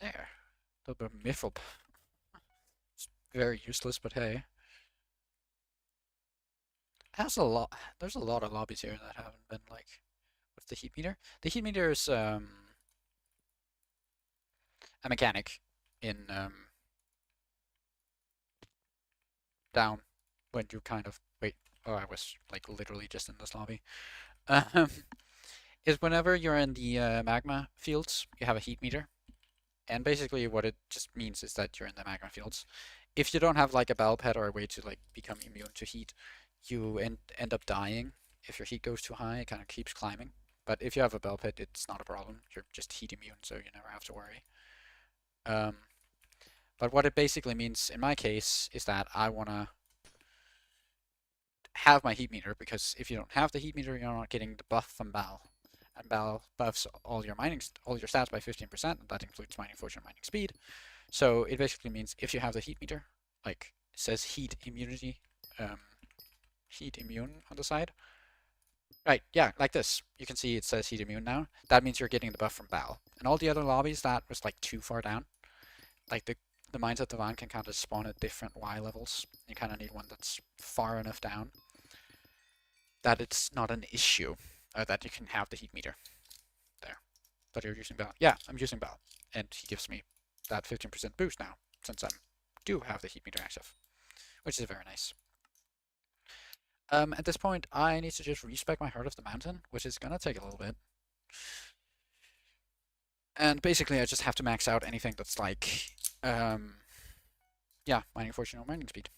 There. A little bit of Miffle. It's very useless, but hey. Has a lot. There's a lot of lobbies here that haven't been like with the heat meter. The heat meter is a mechanic in down when you kind of wait. Oh, I was like literally just in this lobby. Um, is whenever you're in the magma fields, you have a heat meter, and basically what it just means is that you're in the magma fields. If you don't have like a bell pet or a way to like become immune to heat, you end up dying. If your heat goes too high, it kind of keeps climbing. But if you have a bell pet, it's not a problem. You're just heat immune, so you never have to worry. But what it basically means in my case is that I want to have my heat meter because if you don't have the heat meter, you're not getting the buff from Bal. And Bal buffs all your stats by 15%, and that includes mining fortune and mining speed. So it basically means if you have the heat meter, like it says heat immunity, heat immune on the side. Right, yeah, like this. You can see it says heat immune now. That means you're getting the buff from Bal. And all the other lobbies that was like too far down, like the the Mines of Divine can kind of spawn at different Y levels. You kind of need one that's far enough down that it's not an issue, that you can have the heat meter there. But you're using Bell. Yeah, I'm using Bell, and he gives me that 15% boost now, since I do have the heat meter active, which is very nice. At this point, I need to just respec my Heart of the Mountain, which is gonna take a little bit. And basically, I just have to max out anything that's like, yeah, mining fortune or mining speed.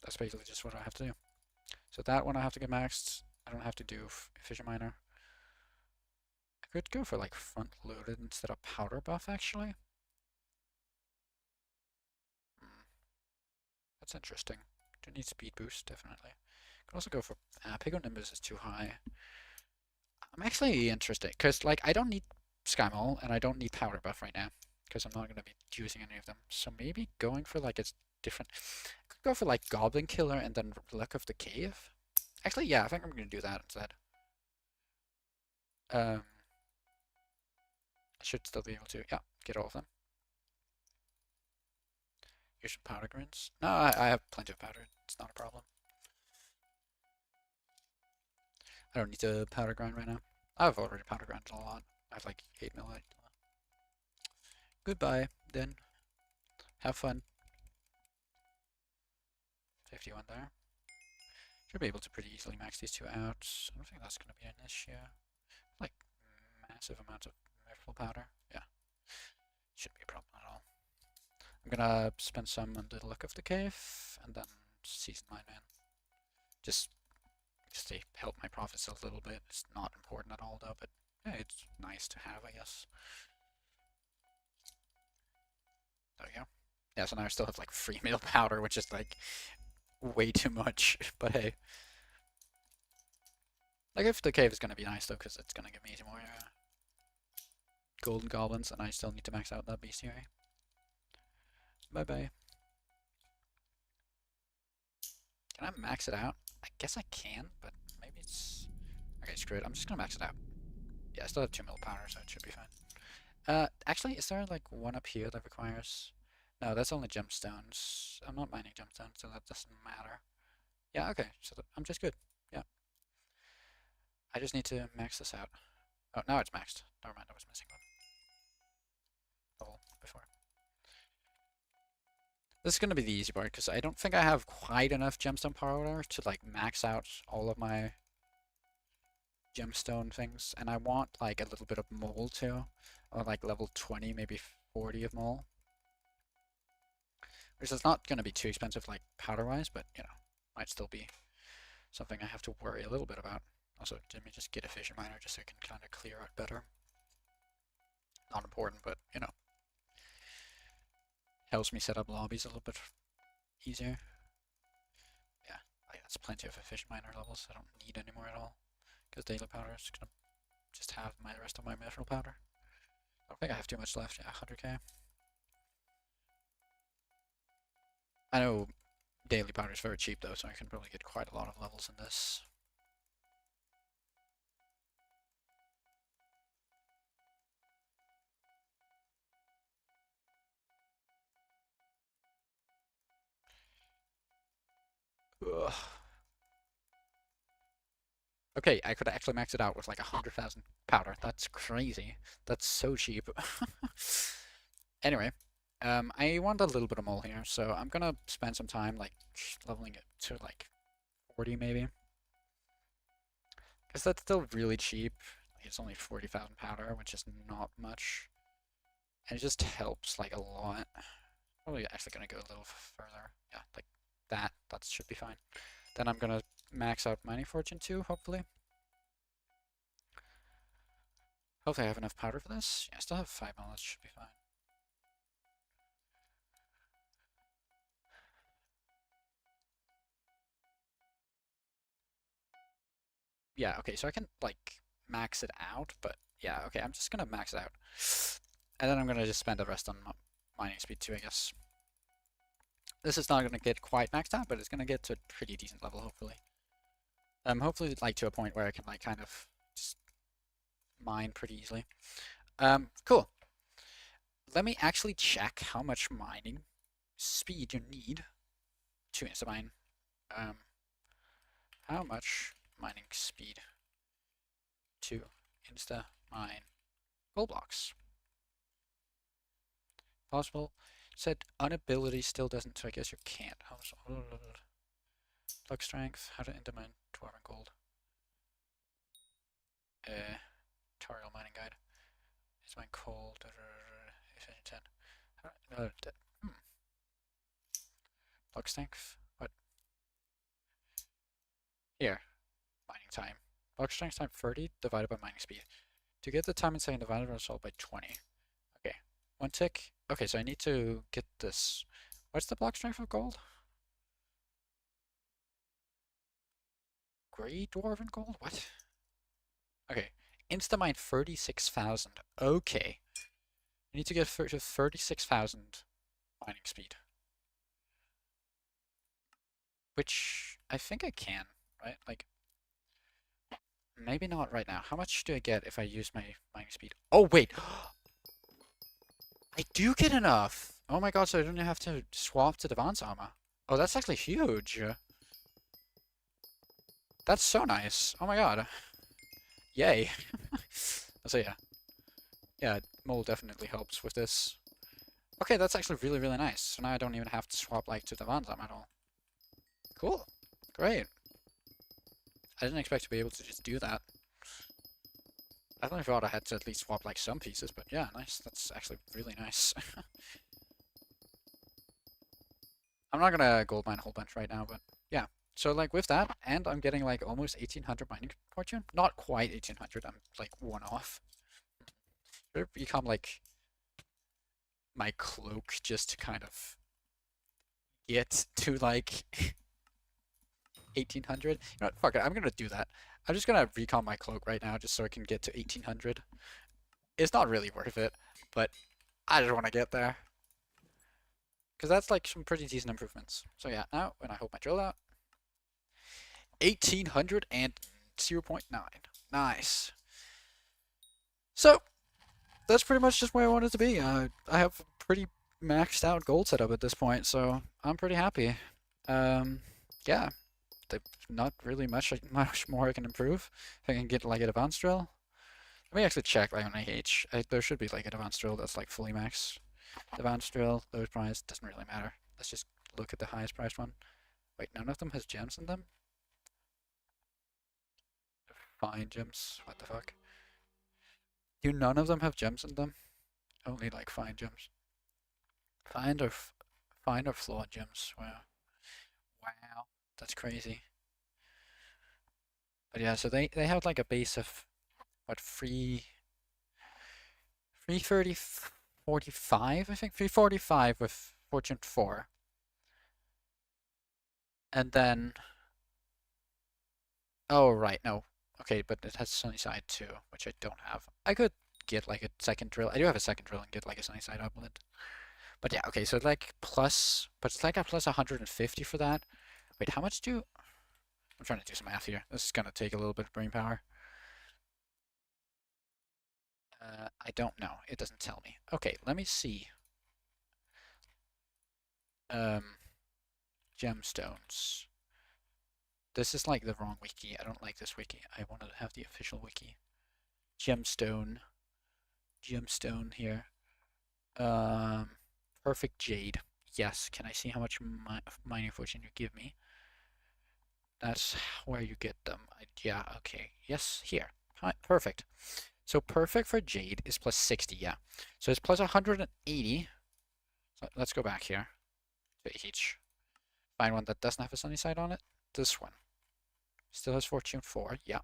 That's basically just what I have to do. So that one I have to get maxed. I don't have to do Fission Miner. I could go for like front loaded instead of powder buff, actually. That's interesting. Do need speed boost, definitely. Could also go for Pico Nimbus is too high. I'm actually interested because like I don't need Sky Mole and I don't need powder buff right now because I'm not going to be using any of them. So maybe going for like a different. I could go for like Goblin Killer and then Luck of the Cave. Actually, yeah, I think I'm going to do that instead. I should still be able to, yeah, get all of them. Use some powder grinds. No, I have plenty of powder. It's not a problem. I don't need to powder grind right now. I've already powder grinded a lot. I have like 8 mil. Goodbye, then. Have fun. 51 there. Should be able to pretty easily max these two out. I don't think that's going to be an issue. Like, massive amounts of merciful powder. Yeah. Shouldn't be a problem at all. I'm gonna spend some on the Luck of the Cave, and then Season Mine Man. Just to help my profits a little bit. It's not important at all though, but yeah, it's nice to have, I guess. There we go. Yeah, so now I still have like 3 mil powder, which is like way too much, but hey. Like if the cave is gonna be nice though, because it's gonna give me more golden goblins, and I still need to max out that bestiary. Bye bye. Can I max it out? I guess I can, but maybe it's... Okay, screw it. I'm just gonna max it out. Yeah, I still have 2 mil powder, so it should be fine. Actually, is there like one up here that requires... No, that's only gemstones. I'm not mining gemstones, so that doesn't matter. Yeah, okay, so I'm just good. Yeah. I just need to max this out. Oh, now it's maxed. Never mind, I was missing one. Level before. This is going to be the easy part, because I don't think I have quite enough gemstone powder to like max out all of my gemstone things, and I want like a little bit of mole too, or like level 20, maybe 40 of mole. Which is not going to be too expensive like powder-wise, but you know, might still be something I have to worry a little bit about. Also, let me just get a Fission Miner just so I can kind of clear out better. Not important, but you know, helps me set up lobbies a little bit easier. Yeah, that's plenty of Fission Miner levels. I don't need any more at all, because daily powder is gonna just have my rest of my mithril powder. I don't think I have too much left. Yeah, 100k. I know daily powder is very cheap though, so I can probably get quite a lot of levels in this. Ugh. Okay, I could actually max it out with like 100,000 powder. That's crazy. That's so cheap. Anyway, I want a little bit of mole here, so I'm gonna spend some time like leveling it to like 40 maybe. Because that's still really cheap. It's only 40,000 powder, which is not much. And it just helps like a lot. Probably actually gonna go a little further. Yeah, like that. That should be fine. Then I'm gonna max out mining fortune too, hopefully. Hopefully I have enough powder for this. Yeah, I still have 5 mil, that should be fine. Yeah, okay, so I can like max it out, but yeah, okay, I'm just gonna max it out. And then I'm gonna just spend the rest on mining speed too, I guess. This is not gonna get quite maxed out, but it's gonna get to a pretty decent level, hopefully. Hopefully like to a point where I can like kind of just mine pretty easily. Cool. Let me actually check how much mining speed you need to insta-mine. How much mining speed to insta-mine gold blocks? Possible. Said unability still doesn't, so I guess you can't. Block strength, how to insta-mine dwarven gold. Tutorial mining guide. Is mine coal? Efficient 10. Block strength. What? Here. Mining time. Block strength time 30 divided by mining speed. To get the time in second divided by result by 20. Okay. One tick. Okay, so I need to get this. What's the block strength of gold? Grey dwarven gold? What? Okay. Insta-mine 36,000. Okay. I need to get to 36,000 mining speed. Which I think I can, right? Like, maybe not right now. How much do I get if I use my mining speed? Oh, wait! I do get enough! Oh my god, so I don't have to swap to Advanced Armor. Oh, that's actually huge. That's so nice. Oh my god. Yay. So yeah. Yeah, mole definitely helps with this. Okay, that's actually really, really nice. So now I don't even have to swap like to Advanced Armor at all. Cool. Great. I didn't expect to be able to just do that. I definitely thought I had to at least swap like some pieces, but yeah, nice. That's actually really nice. I'm not gonna gold mine a whole bunch right now, but yeah. So like with that, and I'm getting like almost 1800 mining fortune. Not quite 1800, I'm like one off. Should become like my cloak just to kind of get to like 1800. You know what, fuck it, I'm gonna do that. I'm just gonna recon my cloak right now just so I can get to 1800. It's not really worth it, but I just want to get there. Because that's like some pretty decent improvements. So yeah, now when I hold my drill out, 1800 and 0.9. Nice. So that's pretty much just where I wanted to be. I have a pretty maxed out gold setup at this point, so I'm pretty happy. Yeah, not really much more I can improve. If I can get like an advanced drill. Let me actually check like on AH. There should be like an advanced drill that's like fully max. Advanced drill, lowest price, doesn't really matter. Let's just look at the highest priced one. Wait, none of them has gems in them? Fine gems, what the fuck? Do none of them have gems in them? Only like fine gems. Fine or flawed gems, wow. Wow, that's crazy. But yeah, so they have like a base of, what, 330, 45, I think? 345 with Fortune 4. And then, oh right, no. Okay, but it has sunny side too, which I don't have. I could get like a second drill. I do have a second drill and get like a sunny side upland. But yeah, okay, so like plus, but it's like a plus 150 for that. Wait, how much do... I'm trying to do some math here. This is gonna take a little bit of brain power. I don't know. It doesn't tell me. Okay, let me see. Gemstones. This is like the wrong wiki. I don't like this wiki. I want to have the official wiki. Gemstone here. Perfect jade. Yes. Can I see how much mining fortune you give me? That's where you get them. Yeah. Okay. Yes. Here. Hi, perfect. So perfect for jade is plus 60. Yeah. So it's plus 180. So let's go back here to each. Find one that doesn't have a sunny side on it. This one. Still has fortune 4. Yeah.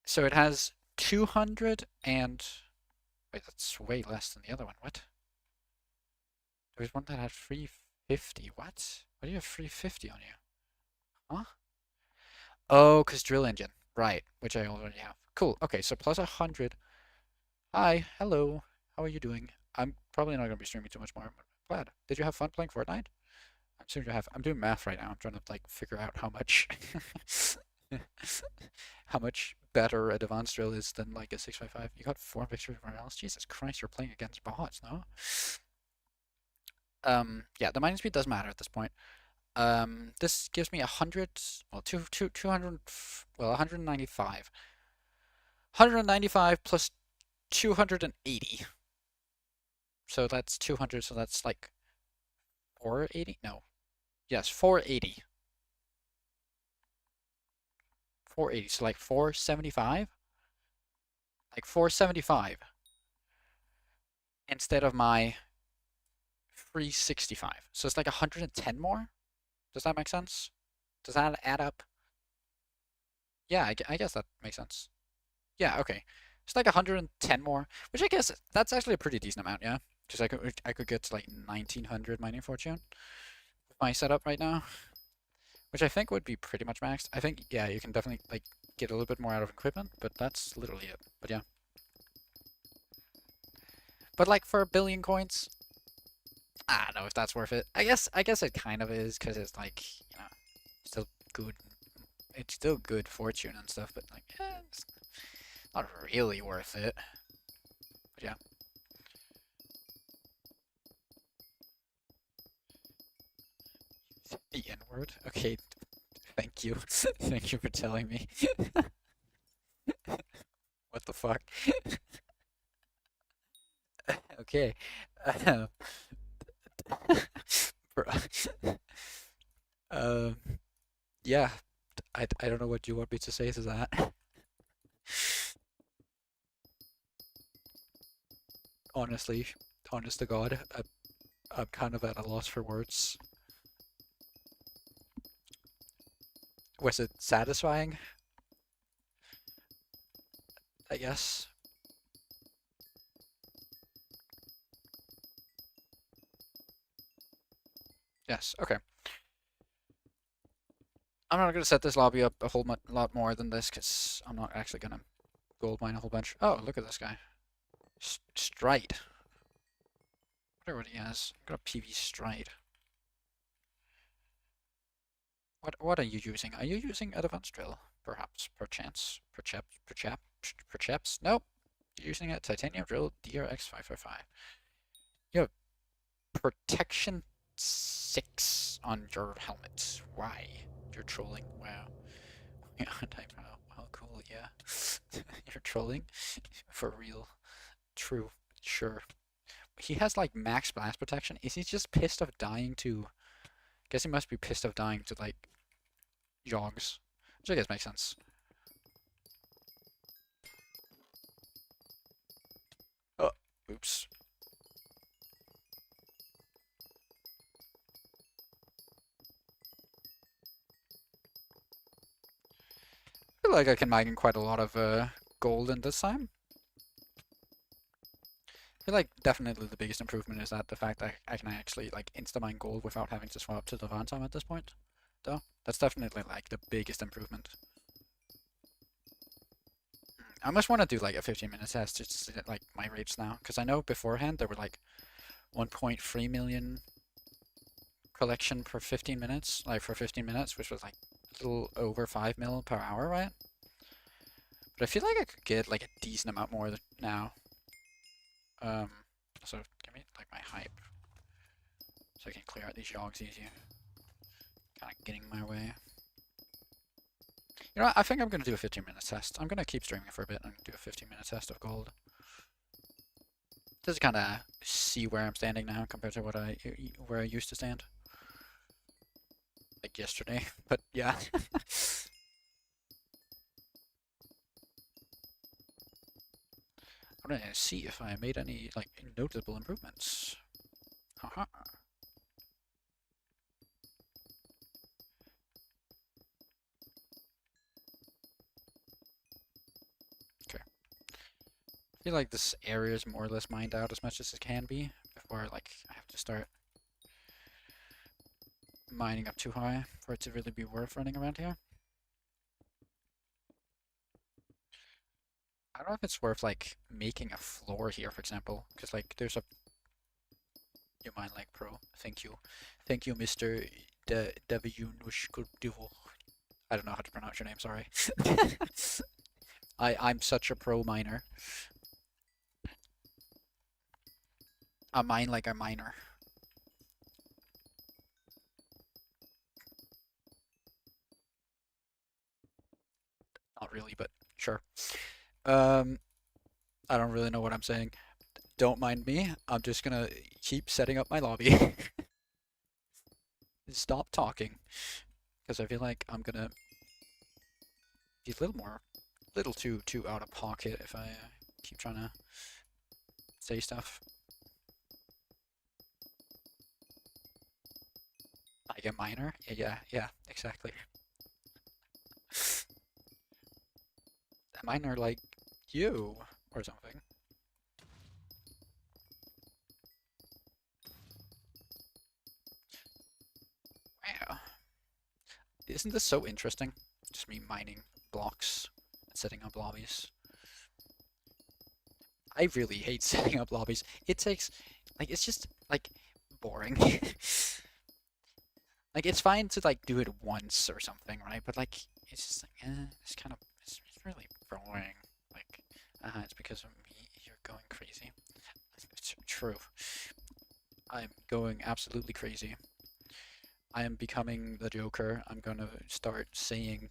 So it has 200 and... Wait, that's way less than the other one. What? There was one that had 350. What? Why do you have 350 on you? Huh? Oh, because drill engine. Right, which I already have. Cool. Okay, so plus 100. Hi. Hello. How are you doing? I'm probably not going to be streaming too much more. But glad. Did you have fun playing Fortnite? I'm assuming you have. I'm doing math right now. I'm trying to like figure out how much how much better a advanced drill is than like a 655. You got 4 victories everywhere else. Jesus Christ, you're playing against bots, no? Yeah, the mining speed does matter at this point. This gives me 100, well, 200, well, 195. 195 plus 280. So that's 200, so that's like 480? No. Yes, 480. 480, so like 475? Like 475 instead of my 365. So it's like 110 more? Does that make sense? Does that add up? Yeah, I guess that makes sense. Yeah, okay. It's like 110 more, which I guess that's actually a pretty decent amount, yeah? Because I could get to like 1900 mining fortune with my setup right now, which I think would be pretty much maxed. I think, yeah, you can definitely like get a little bit more out of equipment, but that's literally it. But yeah. But like for a billion coins, I don't know if that's worth it. I guess it kind of is because it's like, still good. It's still good fortune and stuff, but like, it's not really worth it. But yeah. The N-word? Okay, thank you. Thank you for telling me. What the fuck? Okay. Uh, um, yeah, I don't know what you want me to say to that. Honestly, honest to God, I'm kind of at a loss for words. Was it satisfying? I guess. Yes, okay. I'm not going to set this lobby up a whole lot more than this because I'm not actually going to gold mine a whole bunch. Oh, look at this guy. Stride. Whatever what he has. Got a PV Stride. What are you using? Are you using Advanced Drill? Perhaps, perchance, perchaps? Nope. You're using a Titanium Drill DRX555. You have Protection 6 on your helmet. Why? You're trolling. Wow. Yeah, how cool, yeah. You're trolling? For real. True. Sure. He has like max blast protection. Is he just pissed of dying to... Guess he must be pissed of dying to like jogs. Which I guess makes sense. Oh, oops. I feel like I can mine quite a lot of gold in this time. I feel like definitely the biggest improvement is that the fact that I can actually like insta-mine gold without having to swap to the Vantam at this point. Though, that's definitely like the biggest improvement. I must want to do like a 15-minute test just to see like my rates now, because I know beforehand there were like 1.3 million collection per 15 minutes, like for 15 minutes, which was like a little over 5 mil per hour, right? But I feel like I could get like a decent amount more now. So give me like my hype, so I can clear out these yogs easier. Kind of getting my way. You know what? I think I'm gonna do a 15-minute test. I'm gonna keep streaming for a bit and do a 15-minute test of gold. Just kind of see where I'm standing now compared to where I used to stand. Like yesterday, but yeah. I'm gonna see if I made any like noticeable improvements. Haha. Okay. I feel like this area is more or less mined out as much as it can be before like I have to start mining up too high for it to really be worth running around here. I don't know if it's worth like making a floor here, for example, because like there's a you mine like pro. Thank you, Mr. Deviunushkudivo. I don't know how to pronounce your name. Sorry. I'm such a pro miner. I mine like a miner. Not really, but sure. Um, I don't really know what I'm saying. Don't mind me. I'm just gonna keep setting up my lobby. Stop talking, because I feel like I'm gonna be a little too out of pocket if I keep trying to say stuff. Like a miner? Yeah, exactly. A miner like you or something. Wow. Isn't this so interesting? Just me mining blocks and setting up lobbies. I really hate setting up lobbies. It takes, like, it's just, like, boring. Like, it's fine to, like, do it once or something, right? But, like, it's just, like, it's kind of, it's really boring. Like, it's because of me. You're going crazy. It's true. I'm going absolutely crazy. I am becoming the Joker. I'm gonna start saying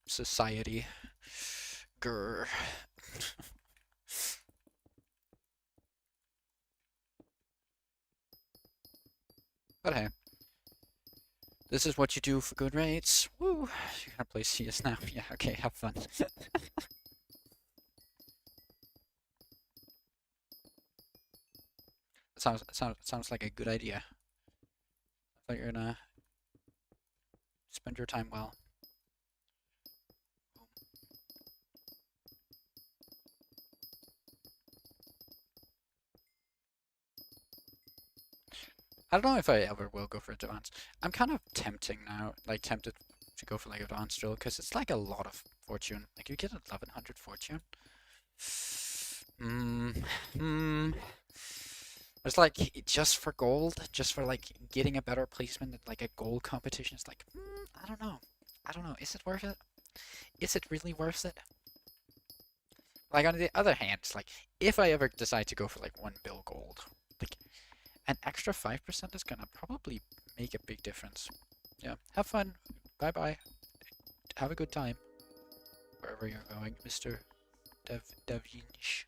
society. Grr. But hey, this is what you do for good rates. Woo! You're gonna play CS now. Yeah, okay, have fun. Sounds like a good idea. I thought you're gonna spend your time well. I don't know if I ever will go for advanced. I'm kind of tempting now, like tempted to go for like advanced drill because it's like a lot of fortune. Like you get 1100 fortune. It's like just for gold, just for like getting a better placement at like a gold competition. It's like, I don't know. I don't know. Is it worth it? Is it really worth it? Like on the other hand, it's like if I ever decide to go for like 1 bill gold, like an extra 5% is gonna probably make a big difference. Yeah, have fun. Bye bye. Have a good time wherever you're going, Mr. Davinch.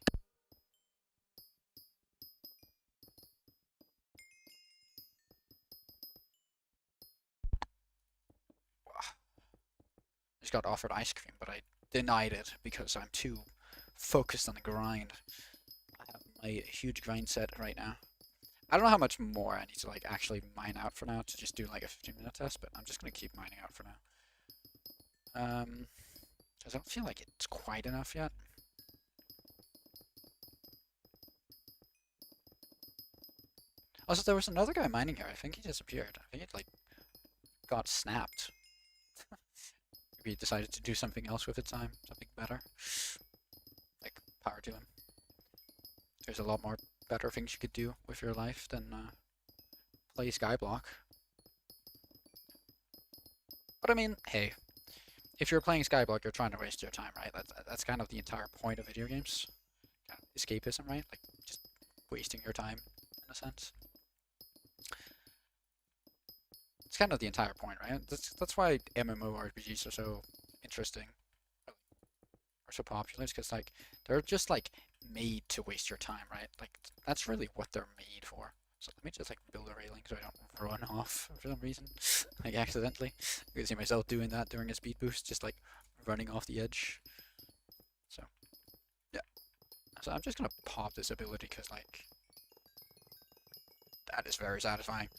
Just got offered ice cream, but I denied it because I'm too focused on the grind. I have my huge grind set right now. I don't know how much more I need to like actually mine out for now to just do like a 15-minute test, but I'm just gonna keep mining out for now. I don't feel like it's quite enough yet. Also, there was another guy mining here. I think he disappeared. I think it like got snapped. Maybe he decided to do something else with its time, something better. Like power to him. There's a lot more better things you could do with your life than play Skyblock. But I mean, hey, if you're playing Skyblock, you're trying to waste your time, right? That's kind of the entire point of video games. Kind of escapism, right? Like just wasting your time in a sense. It's kind of the entire point, right? That's why MMORPGs are so interesting, or so popular, because like they're just like made to waste your time, right? Like that's really what they're made for. So let me just like build a railing so I don't run off for some reason, like accidentally. You can see myself doing that during a speed boost, just like running off the edge. So yeah. So I'm just gonna pop this ability because like that is very satisfying.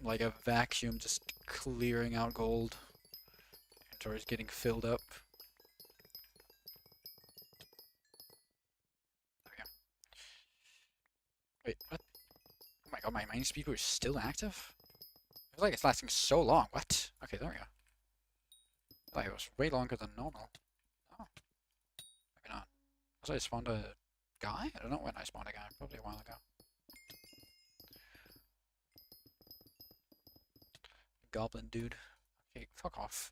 Like a vacuum just clearing out gold. Inventory's getting filled up. There we go. Wait, what? Oh my god, my mining speed boost is still active? I feel like it's lasting so long. What? Okay, there we go. Like it was way longer than normal. Oh, maybe not. Also, I spawned a guy? I don't know when I spawned a guy. Probably a while ago. Goblin dude. Okay, fuck off.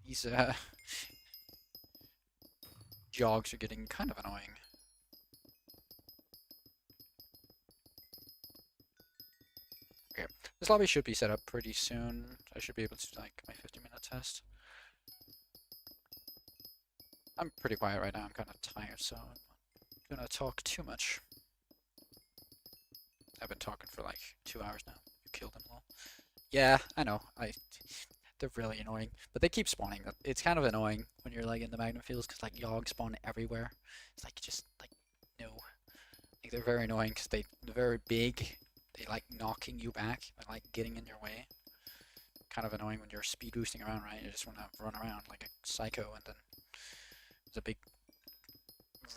These jogs are getting kind of annoying. Okay, this lobby should be set up pretty soon. I should be able to like my 50-minute test. I'm pretty quiet right now. I'm kind of tired, so I'm not gonna talk too much. I've been talking for like 2 hours now. You killed them all. Yeah, I know. They're really annoying, but they keep spawning. It's kind of annoying when you're like in the magnet fields because like Yogg spawn everywhere. It's like just like no. Like, they're very annoying because they're very big. They like knocking you back. They're like getting in your way. Kind of annoying when you're speed boosting around, right? You just want to run around like a psycho, and then there's a big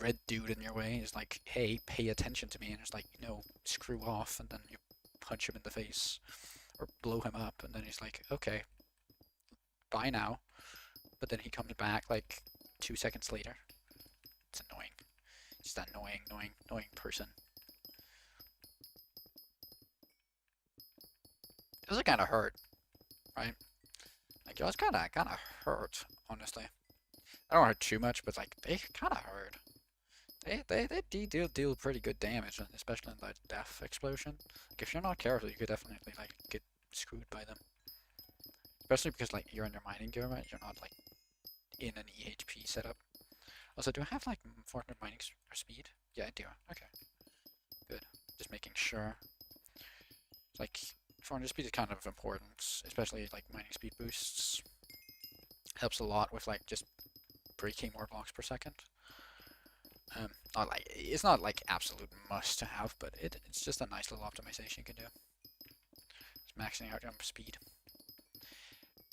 red dude in your way. He's like, "Hey, pay attention to me," and it's like, "No, screw off," and then you punch him in the face or blow him up, and then he's like, "Okay, bye now," but then he comes back like 2 seconds later. It's annoying. Just that annoying person. It does kind of hurt, right? Like, it was kind of hurt, honestly. I don't hurt too much, but like they kind of hurt. They deal pretty good damage, especially in the death explosion. Like, if you're not careful, you could definitely like get screwed by them. Especially because like you're in your mining gear, right? You're not like in an EHP setup. Also, do I have like 400 mining speed? Yeah, I do. Okay, good. Just making sure. Like 400 speed is kind of important, especially like mining speed boosts. Helps a lot with like just breaking more blocks per second. Not like it's not like absolute must to have, but it's just a nice little optimization you can do. Just maxing out jump speed.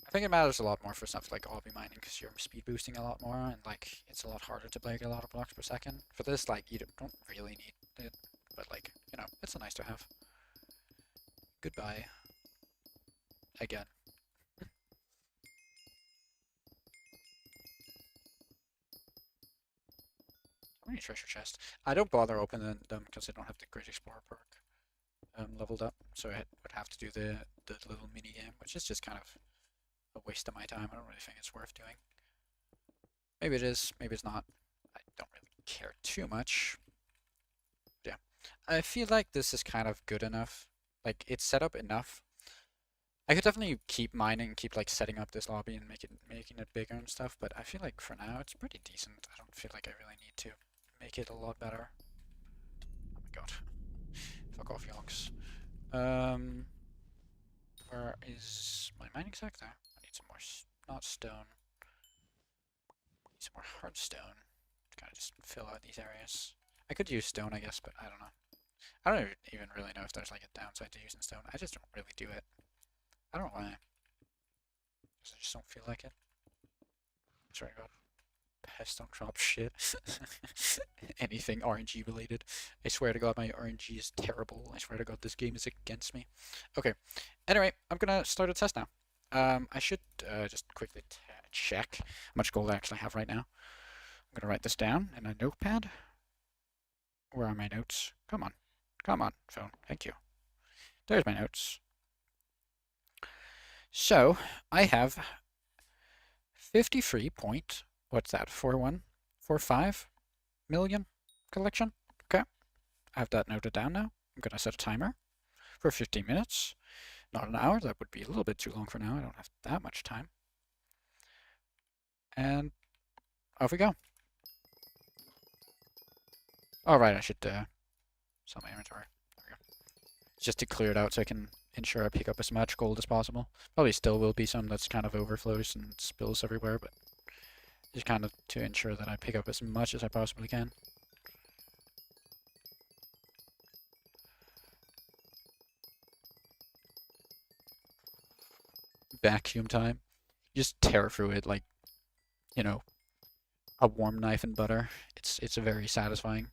I think it matters a lot more for stuff like obby mining because you're speed boosting a lot more, and like it's a lot harder to break a lot of blocks per second. For this, like you don't really need it, but like it's a nice to have. Goodbye. Again. How many treasure chests? I don't bother opening them because I don't have the Great Explorer perk leveled up, so I would have to do the little mini game, which is just kind of a waste of my time. I don't really think it's worth doing. Maybe it is, maybe it's not. I don't really care too much. Yeah, I feel like this is kind of good enough. Like, it's set up enough. I could definitely keep mining, keep like setting up this lobby and making it bigger and stuff, but I feel like for now it's pretty decent. I don't feel like I really need to make it a lot better. Oh my god. Fuck off, Yonks. Where is my mining sector? I need some more, not stone. I need some more hard stone to kind of just fill out these areas. I could use stone, I guess, but I don't know. I don't even really know if there's like a downside to using stone. I just don't really do it. I don't know why. I just don't feel like it. I swear to God. Pest don't drop shit. Anything RNG related. I swear to God, my RNG is terrible. I swear to God, this game is against me. Okay. Anyway, I'm gonna start a test now. I should just quickly check how much gold I actually have right now. I'm gonna write this down in a notepad. Where are my notes? Come on. Come on, phone. Thank you. There's my notes. So, I have 53 point, what's that, 4145 million collection. Okay, I have that noted down now. I'm gonna set a timer for 15 minutes. Not an hour, that would be a little bit too long for now. I don't have that much time. And off we go. Alright, I should sell my inventory. There we go. Just to clear it out so I can ensure I pick up as much gold as possible. Probably still will be some that's kind of overflows and spills everywhere, but just kind of to ensure that I pick up as much as I possibly can. Vacuum time. Just tear through it like, you know, a warm knife and butter. It's very satisfying.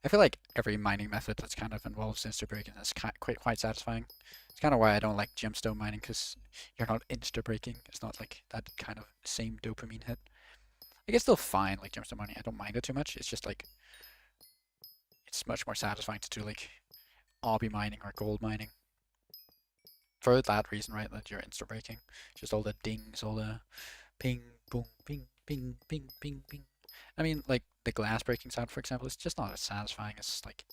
I feel like every mining method that's kind of involves insta-breaking is quite satisfying. It's kind of why I don't like gemstone mining, because you're not insta-breaking. It's not like that kind of same dopamine hit. Like, it's still fine, like gemstone mining. I don't mind it too much. It's just like, it's much more satisfying to do like obby mining or gold mining. For that reason, right, that you're insta-breaking. Just all the dings, all the ping, boom, ping, ping, ping, ping, ping. I mean, like, the glass breaking sound, for example, is just not as satisfying as, like,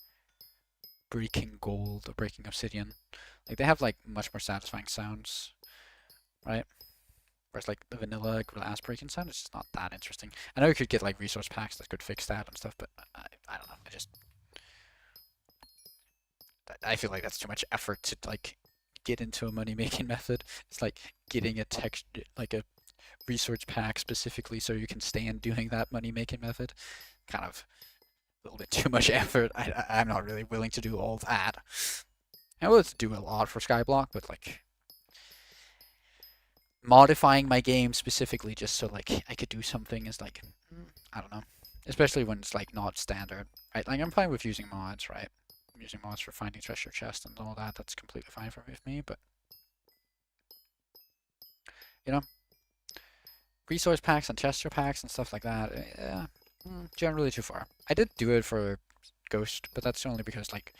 breaking gold or breaking obsidian. Like they have like much more satisfying sounds, right? Whereas like the vanilla glass breaking sound is just not that interesting. I know you could get like resource packs that could fix that and stuff, but I don't know. I feel like that's too much effort to like get into a money making method. It's like getting a text like a resource pack specifically so you can stand doing that money making method. Kind of a little bit too much effort. I'm not really willing to do all that. I would do a lot for Skyblock, but like modifying my game specifically just so like I could do something is like I don't know. Especially when it's like not standard, right? Like I'm fine with using mods, right? I'm using mods for finding treasure chests and all that. That's completely fine for me, but you know, resource packs and chester packs and stuff like that, generally too far. I did do it for Ghost, but that's only because like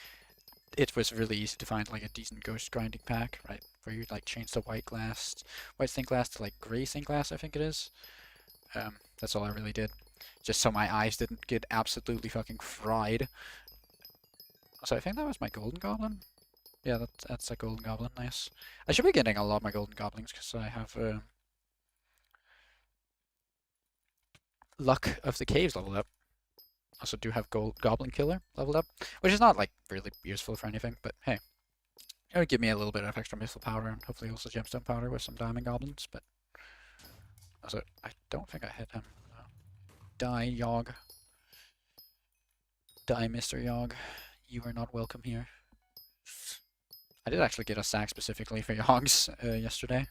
it was really easy to find like a decent ghost grinding pack, right? Where you like change the white stained glass to like gray stained glass, I think it is. That's all I really did. Just so my eyes didn't get absolutely fucking fried. So I think that was my golden goblin. Yeah, that's a golden goblin, nice. I should be getting a lot of my golden goblins because I have Luck of the Caves leveled up. Also do have Goblin Killer leveled up, which is not like really useful for anything, but hey. It would give me a little bit of extra missile powder and hopefully also gemstone powder with some diamond goblins, but also I don't think I hit him. No. Die, Yogg. Die, Mr. Yogg. You are not welcome here. I did actually get a sack specifically for Yoggs yesterday,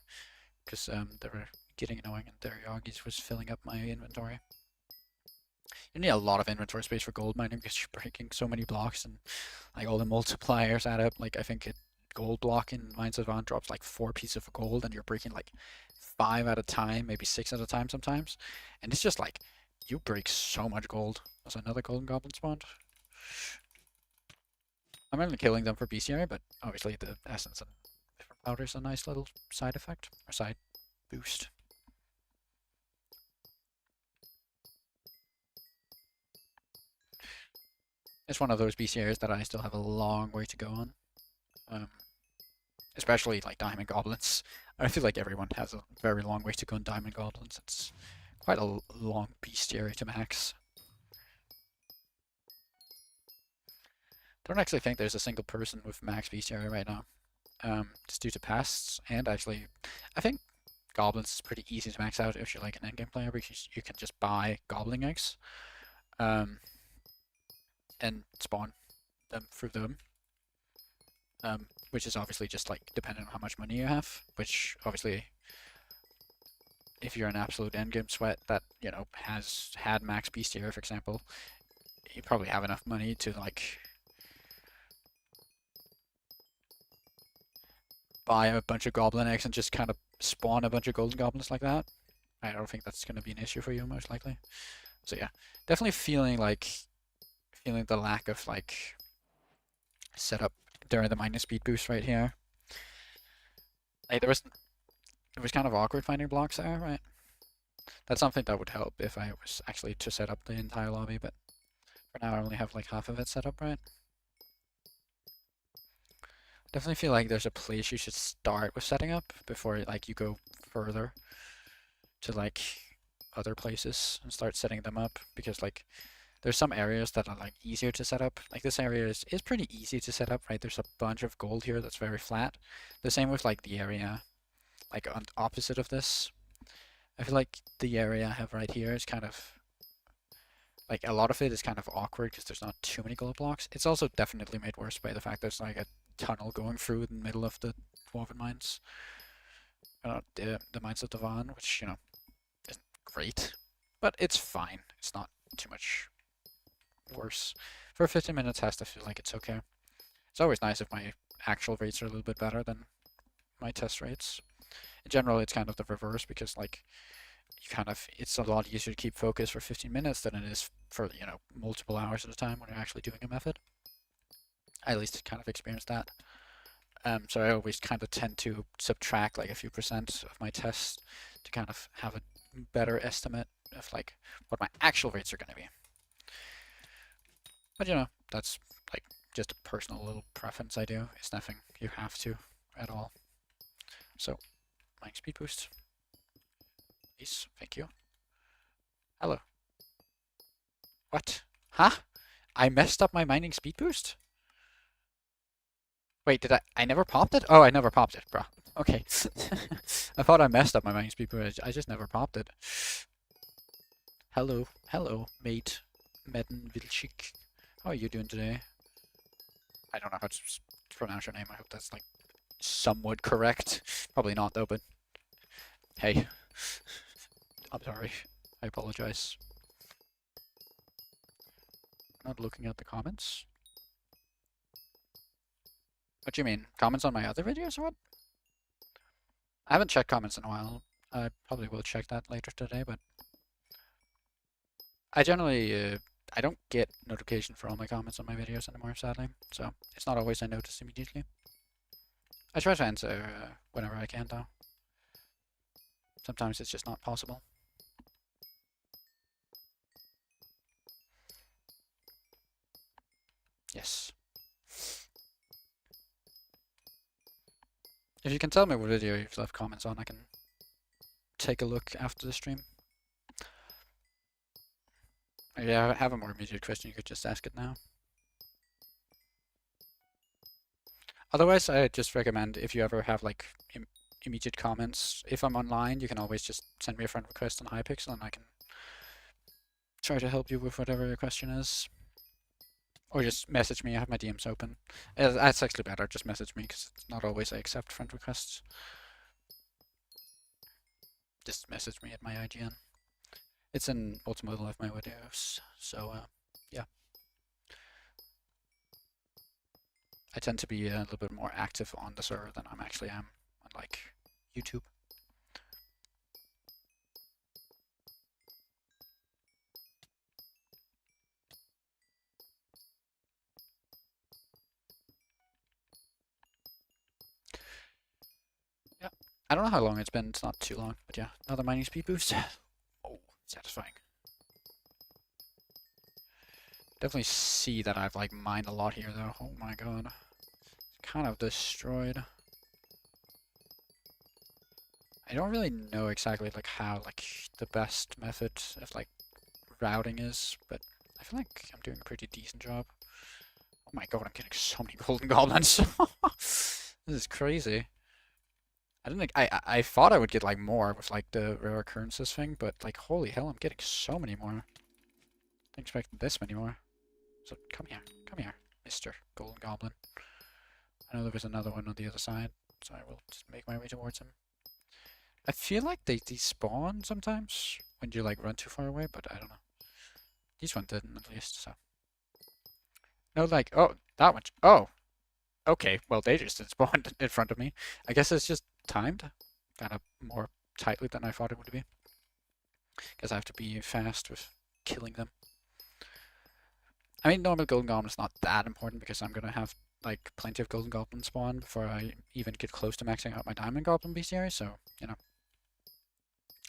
because they were getting annoying and their Yoggies was filling up my inventory. You need a lot of inventory space for gold mining because you're breaking so many blocks and like all the multipliers add up. Like I think a gold block in Mines of Van drops like 4 pieces of gold and you're breaking like 5 at a time, maybe 6 at a time sometimes. And it's just like, you break so much gold. There's another golden goblin spawned. I'm only killing them for bestiary, but obviously the essence and different powder is a nice little side effect, or side boost. It's one of those bestiaries that I still have a long way to go on. Especially like diamond goblins. I feel like everyone has a very long way to go on diamond goblins. It's quite a long bestiary to max. Don't actually think there's a single person with max bestiary right now. Just due to pasts, and actually, I think goblins is pretty easy to max out if you're like an endgame player because you can just buy goblin eggs, and spawn them through them. Which is obviously just like dependent on how much money you have, which obviously if you're an absolute endgame sweat that, you know, has had max bestiary, for example, you probably have enough money to like buy a bunch of goblin eggs and just kind of spawn a bunch of golden goblins like that. I don't think that's going to be an issue for you most likely. So yeah, definitely feeling the lack of like setup during the minus speed boost right here. Like it was kind of awkward finding blocks there, right? That's something that would help if I was actually to set up the entire lobby, but for now I only have like half of it set up, right? Definitely feel like there's a place you should start with setting up before like you go further to like other places and start setting them up, because like there's some areas that are like easier to set up. Like this area is pretty easy to set up, right? There's a bunch of gold here that's very flat. The same with like the area like on opposite of this. I feel like the area I have right here is kind of like a lot of it is kind of awkward because there's not too many gold blocks. It's also definitely made worse by the fact there's like a tunnel going through in the middle of the dwarven mines. The mines of Devan, which, you know, isn't great, but it's fine. It's not too much worse. For a 15 minute test, I feel like it's okay. It's always nice if my actual rates are a little bit better than my test rates. In general, it's kind of the reverse because like it's a lot easier to keep focus for 15 minutes than it is for, you know, multiple hours at a time when you're actually doing a method. I at least kind of experienced that. So I always kind of tend to subtract like a few percent of my tests to kind of have a better estimate of like what my actual rates are going to be. But you know, that's like just a personal little preference I do. It's nothing you have to at all. So, mining speed boost. Please, thank you. Hello. What? Huh? I messed up my mining speed boost? Wait, did I? I never popped it? Oh, I never popped it, bro. Okay. I thought I messed up my mining speed boost. I just never popped it. Hello. Hello, mate. Medden Vilchik. How are you doing today? I don't know how to pronounce your name. I hope that's like somewhat correct. Probably not though, but hey. I'm sorry. I apologize. Not looking at the comments. What do you mean? Comments on my other videos or what? I haven't checked comments in a while. I probably will check that later today, but I generally I don't get notification for all my comments on my videos anymore, sadly. So it's not always I notice immediately. I try to answer whenever I can, though. Sometimes it's just not possible. Yes. If you can tell me what video you've left comments on, I can take a look after the stream. Yeah, I have a more immediate question, you could just ask it now. Otherwise, I just recommend if you ever have like immediate comments, if I'm online, you can always just send me a friend request on Hypixel and I can try to help you with whatever your question is. Or just message me, I have my DMs open. That's actually better, just message me, because it's not always I accept friend requests. Just message me at my IGN. It's in Ultimate Life my videos, so yeah. I tend to be a little bit more active on the server than I actually am on like YouTube. Yeah, I don't know how long it's been, it's not too long, but yeah, another mining speed boost. Oh, satisfying. Definitely see that I've like mined a lot here though. Oh my god. Kind of destroyed. I don't really know exactly like how like the best method of like routing is, but I feel like I'm doing a pretty decent job. Oh my god, I'm getting so many golden goblins. This is crazy. I didn't think I thought I would get like more with like the rare occurrences thing, but like holy hell, I'm getting so many more. Didn't expect this many more. So come here, Mr. Golden Goblin. I know there was another one on the other side, so I will just make my way towards him. I feel like they despawn sometimes when you like run too far away, but I don't know. This one didn't at least, so. No, like, oh, that one. Oh, okay. Well, they just spawned in front of me. I guess it's just timed kind of more tightly than I thought it would be. Because I have to be fast with killing them. I mean, normal golden goblin is not that important because I'm gonna have like plenty of golden goblin spawn before I even get close to maxing out my diamond goblin bestiary. So you know,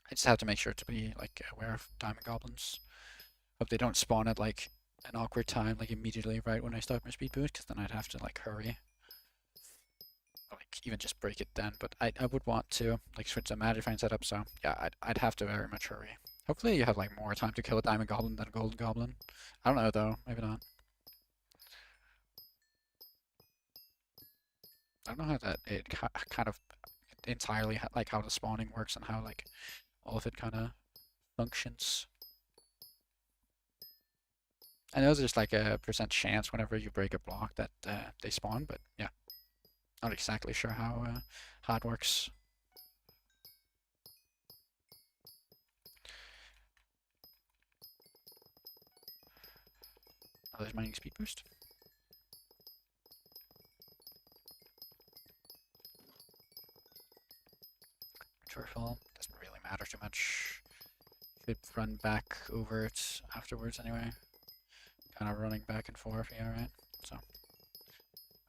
I just have to make sure to be like aware of diamond goblins. Hope they don't spawn at like an awkward time, like immediately right when I start my speed boost, because then I'd have to like hurry. Or, like even just break it then. But I would want to like switch the Magifying setup. So yeah, I'd have to very much hurry. Hopefully you have like more time to kill a diamond goblin than a golden goblin. I don't know though, maybe not. I don't know how that it kind of entirely like how the spawning works and how like all of it kind of functions. I know there's like a % chance whenever you break a block that they spawn, but yeah, not exactly sure how it works. Oh, there's mining speed boost. Careful, doesn't really matter too much. Could run back over it afterwards anyway. Kind of running back and forth, yeah, right? So,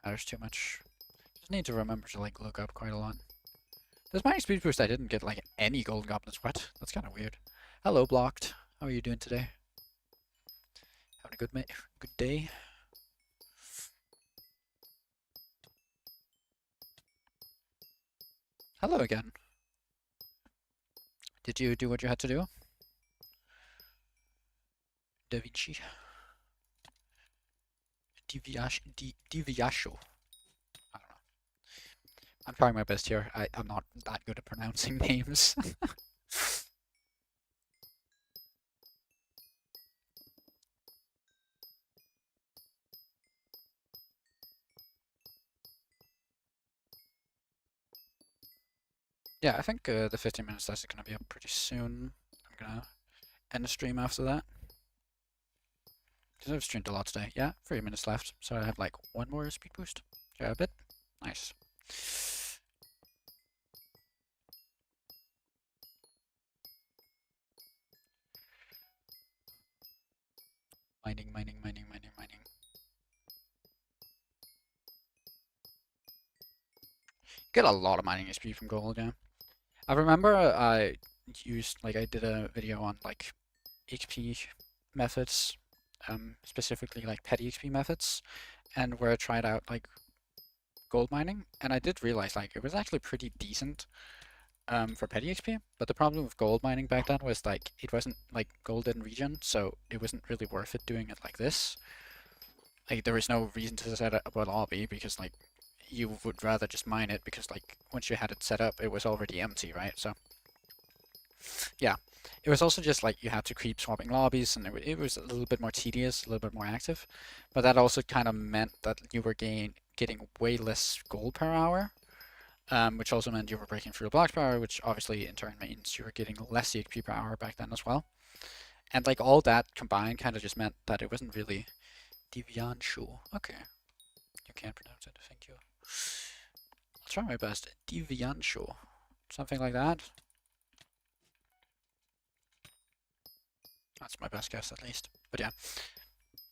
matters too much. Just need to remember to like look up quite a lot. This mining speed boost, I didn't get like any golden goblins. What? That's kind of weird. Hello, Blocked. How are you doing today? Having a good day? Hello again. Did you do what you had to do? Da Vinci. Diviascio. I don't know. I'm trying my best here. I'm not that good at pronouncing names. Yeah, I think the 15 minutes is gonna be up pretty soon. I'm gonna end the stream after that. Because I've streamed a lot today. Yeah, 3 minutes left. So I have like one more speed boost. Yeah, a bit. Nice. Mining, mining, mining, mining, mining. Get a lot of mining XP from gold, yeah. I remember I used, like, I did a video on, like, XP methods, specifically, like, petty XP methods, and where I tried out, like, gold mining, and I did realize, like, it was actually pretty decent, for petty XP, but the problem with gold mining back then was, like, it wasn't, like, gold didn't regen, so it wasn't really worth it doing it like this. Like, there was no reason to set up a lobby, because, like, you would rather just mine it, because, like, once you had it set up, it was already empty, right? So, yeah. It was also just, like, you had to keep swapping lobbies, and it was a little bit more tedious, a little bit more active, but that also kind of meant that you were getting way less gold per hour, which also meant you were breaking through blocks per hour, which obviously in turn means you were getting less HP per hour back then as well. And, like, all that combined kind of just meant that it wasn't really Deviancho. Okay. You can't pronounce it, thank you. I'll try my best. Deviancho. Something like that. That's my best guess, at least. But yeah.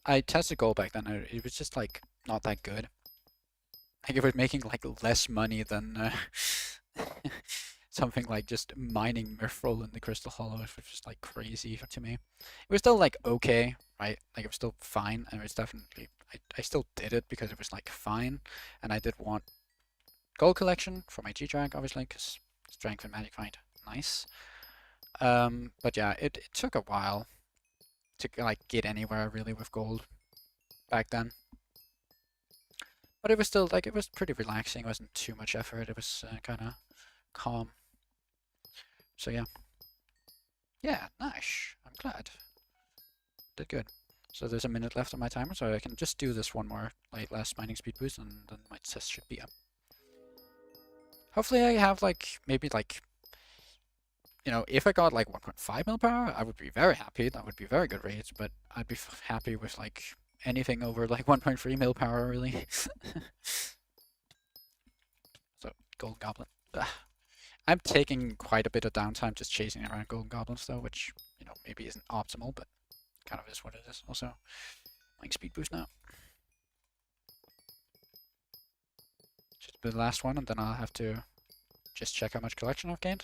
I tested gold back then. It was just, like, not that good. Like, it was making, like, less money than something like just mining Mithril in the Crystal Hollow, which was just, like, crazy to me. It was still, like, okay, right? Like, it was still fine, and it was definitely... I still did it because it was, like, fine, and I did want gold collection for my G-Drag, obviously, because strength and magic find, nice. But yeah, it took a while to, like, get anywhere really with gold back then. But it was still, like, it was pretty relaxing. It wasn't too much effort. It was kind of calm. So yeah. Yeah, nice. I'm glad. Did good. So there's a minute left on my timer, so I can just do this one more, like, last mining speed boost, and then my test should be up. Hopefully I have, like, maybe, like, you know, if I got, like, 1.5 mil per hour, I would be very happy. That would be very good rates, but I'd be happy with, like, anything over, like, 1.3 mil per hour, really. So, Golden Goblin. Ugh. I'm taking quite a bit of downtime just chasing around Golden Goblins, though, which, you know, maybe isn't optimal, but kind of is what it is. Also, like, speed boost now. Just the last one, and then I'll have to just check how much collection I've gained.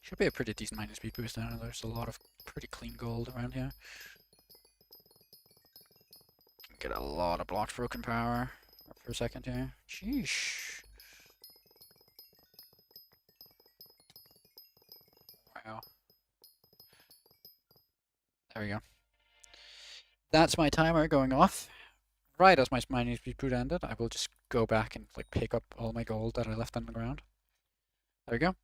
Should be a pretty decent mining speed boost now. There's a lot of pretty clean gold around here. Get a lot of blocks broken power for a second here. Sheesh. Wow. There we go. That's my timer going off. Right as my mining speed boost ended, I will just go back and, like, pick up all my gold that I left on the ground. There we go.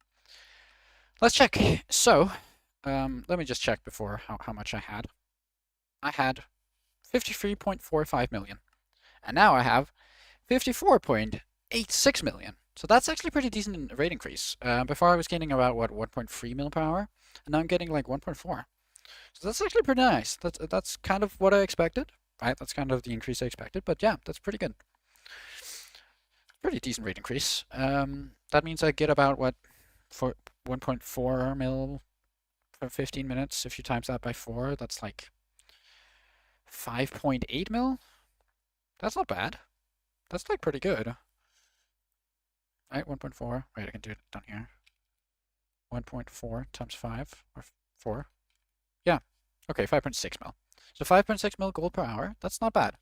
Let's check. So, let me just check before how much I had. I had 53.45 million. And now I have 54.86 million. So that's actually pretty decent rate increase. Before I was getting about, what, 1.3 mil per hour? And now I'm getting, like, 1.4. So that's actually pretty nice. That's kind of what I expected, right? That's kind of the increase I expected. But yeah, that's pretty good. Pretty decent rate increase. That means I get about, what, for 1.4 mil for 15 minutes. If you times that by 4, that's like 5.8 mil. That's not bad. That's, like, pretty good. Right, 1.4. Wait, I can do it down here. 1.4 times 5, or 4. Yeah, okay, 5.6 mil. So 5.6 mil gold per hour, that's not bad.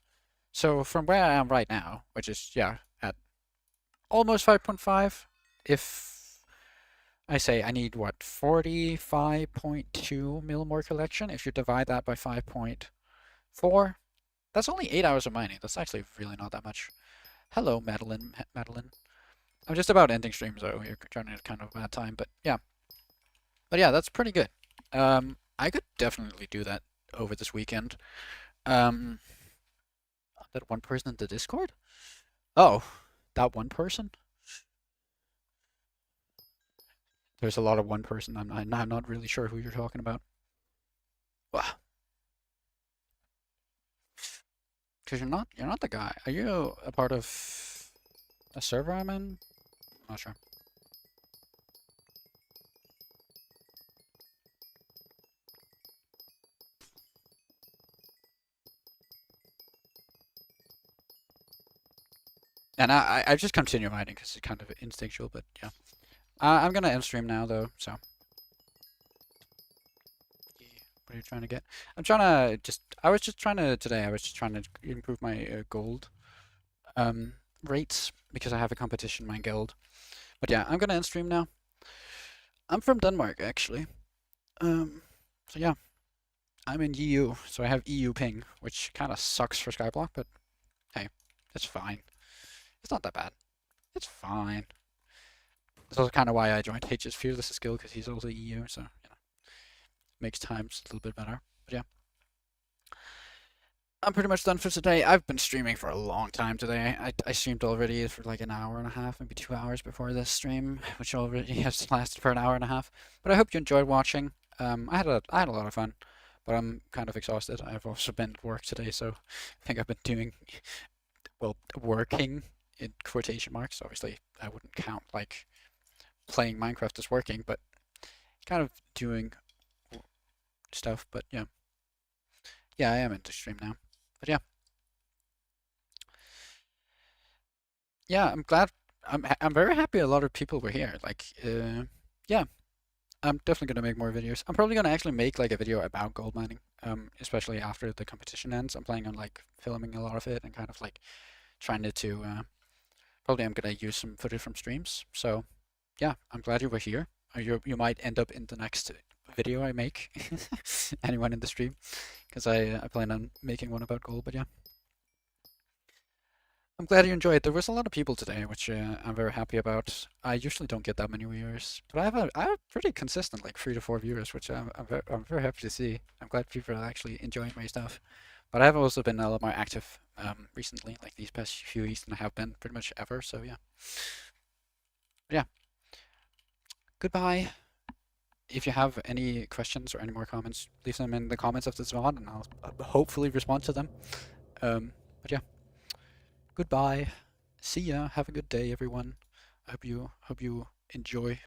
So from where I am right now, which is, yeah, at almost 5.5, if I say I need what 45.2 mil more collection, if you divide that by 5.4, that's only 8 hours of mining. That's actually really not that much. Hello, Madeline. Madeline. I'm just about ending stream, so you're turning it kind of a bad time, but yeah. But yeah, that's pretty good. I could definitely do that over this weekend. Um, that one person in the Discord? Oh, that one person? There's a lot of one person. I'm not really sure who you're talking about. Wow. Because you're not the guy. Are you a part of a server I'm in? I'm not sure. And I just continue mining because it's kind of instinctual, but yeah. I'm gonna end stream now though, so. What are you trying to get? I was just trying to, today, I was just trying to improve my gold rates because I have a competition in my guild. But yeah, I'm gonna end stream now. I'm from Denmark, actually. So yeah, I'm in EU, so I have EU ping, which kind of sucks for Skyblock, but hey, it's fine. It's not that bad. It's fine. That's also kind of why I joined H's Fearless Skill, because he's also EU, so, you know, makes times a little bit better. But yeah. I'm pretty much done for today. I've been streaming for a long time today. I streamed already for like an hour and a half, maybe 2 hours before this stream, which already has lasted for an hour and a half. But I hope you enjoyed watching. I had a lot of fun, but I'm kind of exhausted. I've also been at work today, so I think I've been doing, well, working in quotation marks. Obviously, I wouldn't count like playing Minecraft as working, but kind of doing stuff. But yeah, yeah, I am into stream now. But yeah. Yeah, I'm glad. I'm very happy a lot of people were here. Like, yeah, I'm definitely gonna make more videos. I'm probably gonna actually make like a video about gold mining, especially after the competition ends. I'm planning on like filming a lot of it and kind of like trying to probably I'm gonna use some footage from streams. So yeah, I'm glad you were here. You might end up in the next video I make. Anyone in the stream, because I plan on making one about gold. But yeah. I'm glad you enjoyed. There was a lot of people today, which I'm very happy about. I usually don't get that many viewers, but I have pretty consistent, like 3 to 4 viewers, which I'm very happy to see. I'm glad people are actually enjoying my stuff. But I have also been a lot more active recently, like these past few weeks, than I have been pretty much ever. So yeah, but yeah. Goodbye. If you have any questions or any more comments, leave them in the comments of this VOD, and I'll hopefully respond to them. But yeah. Goodbye. See ya. Have a good day, everyone. I hope you enjoy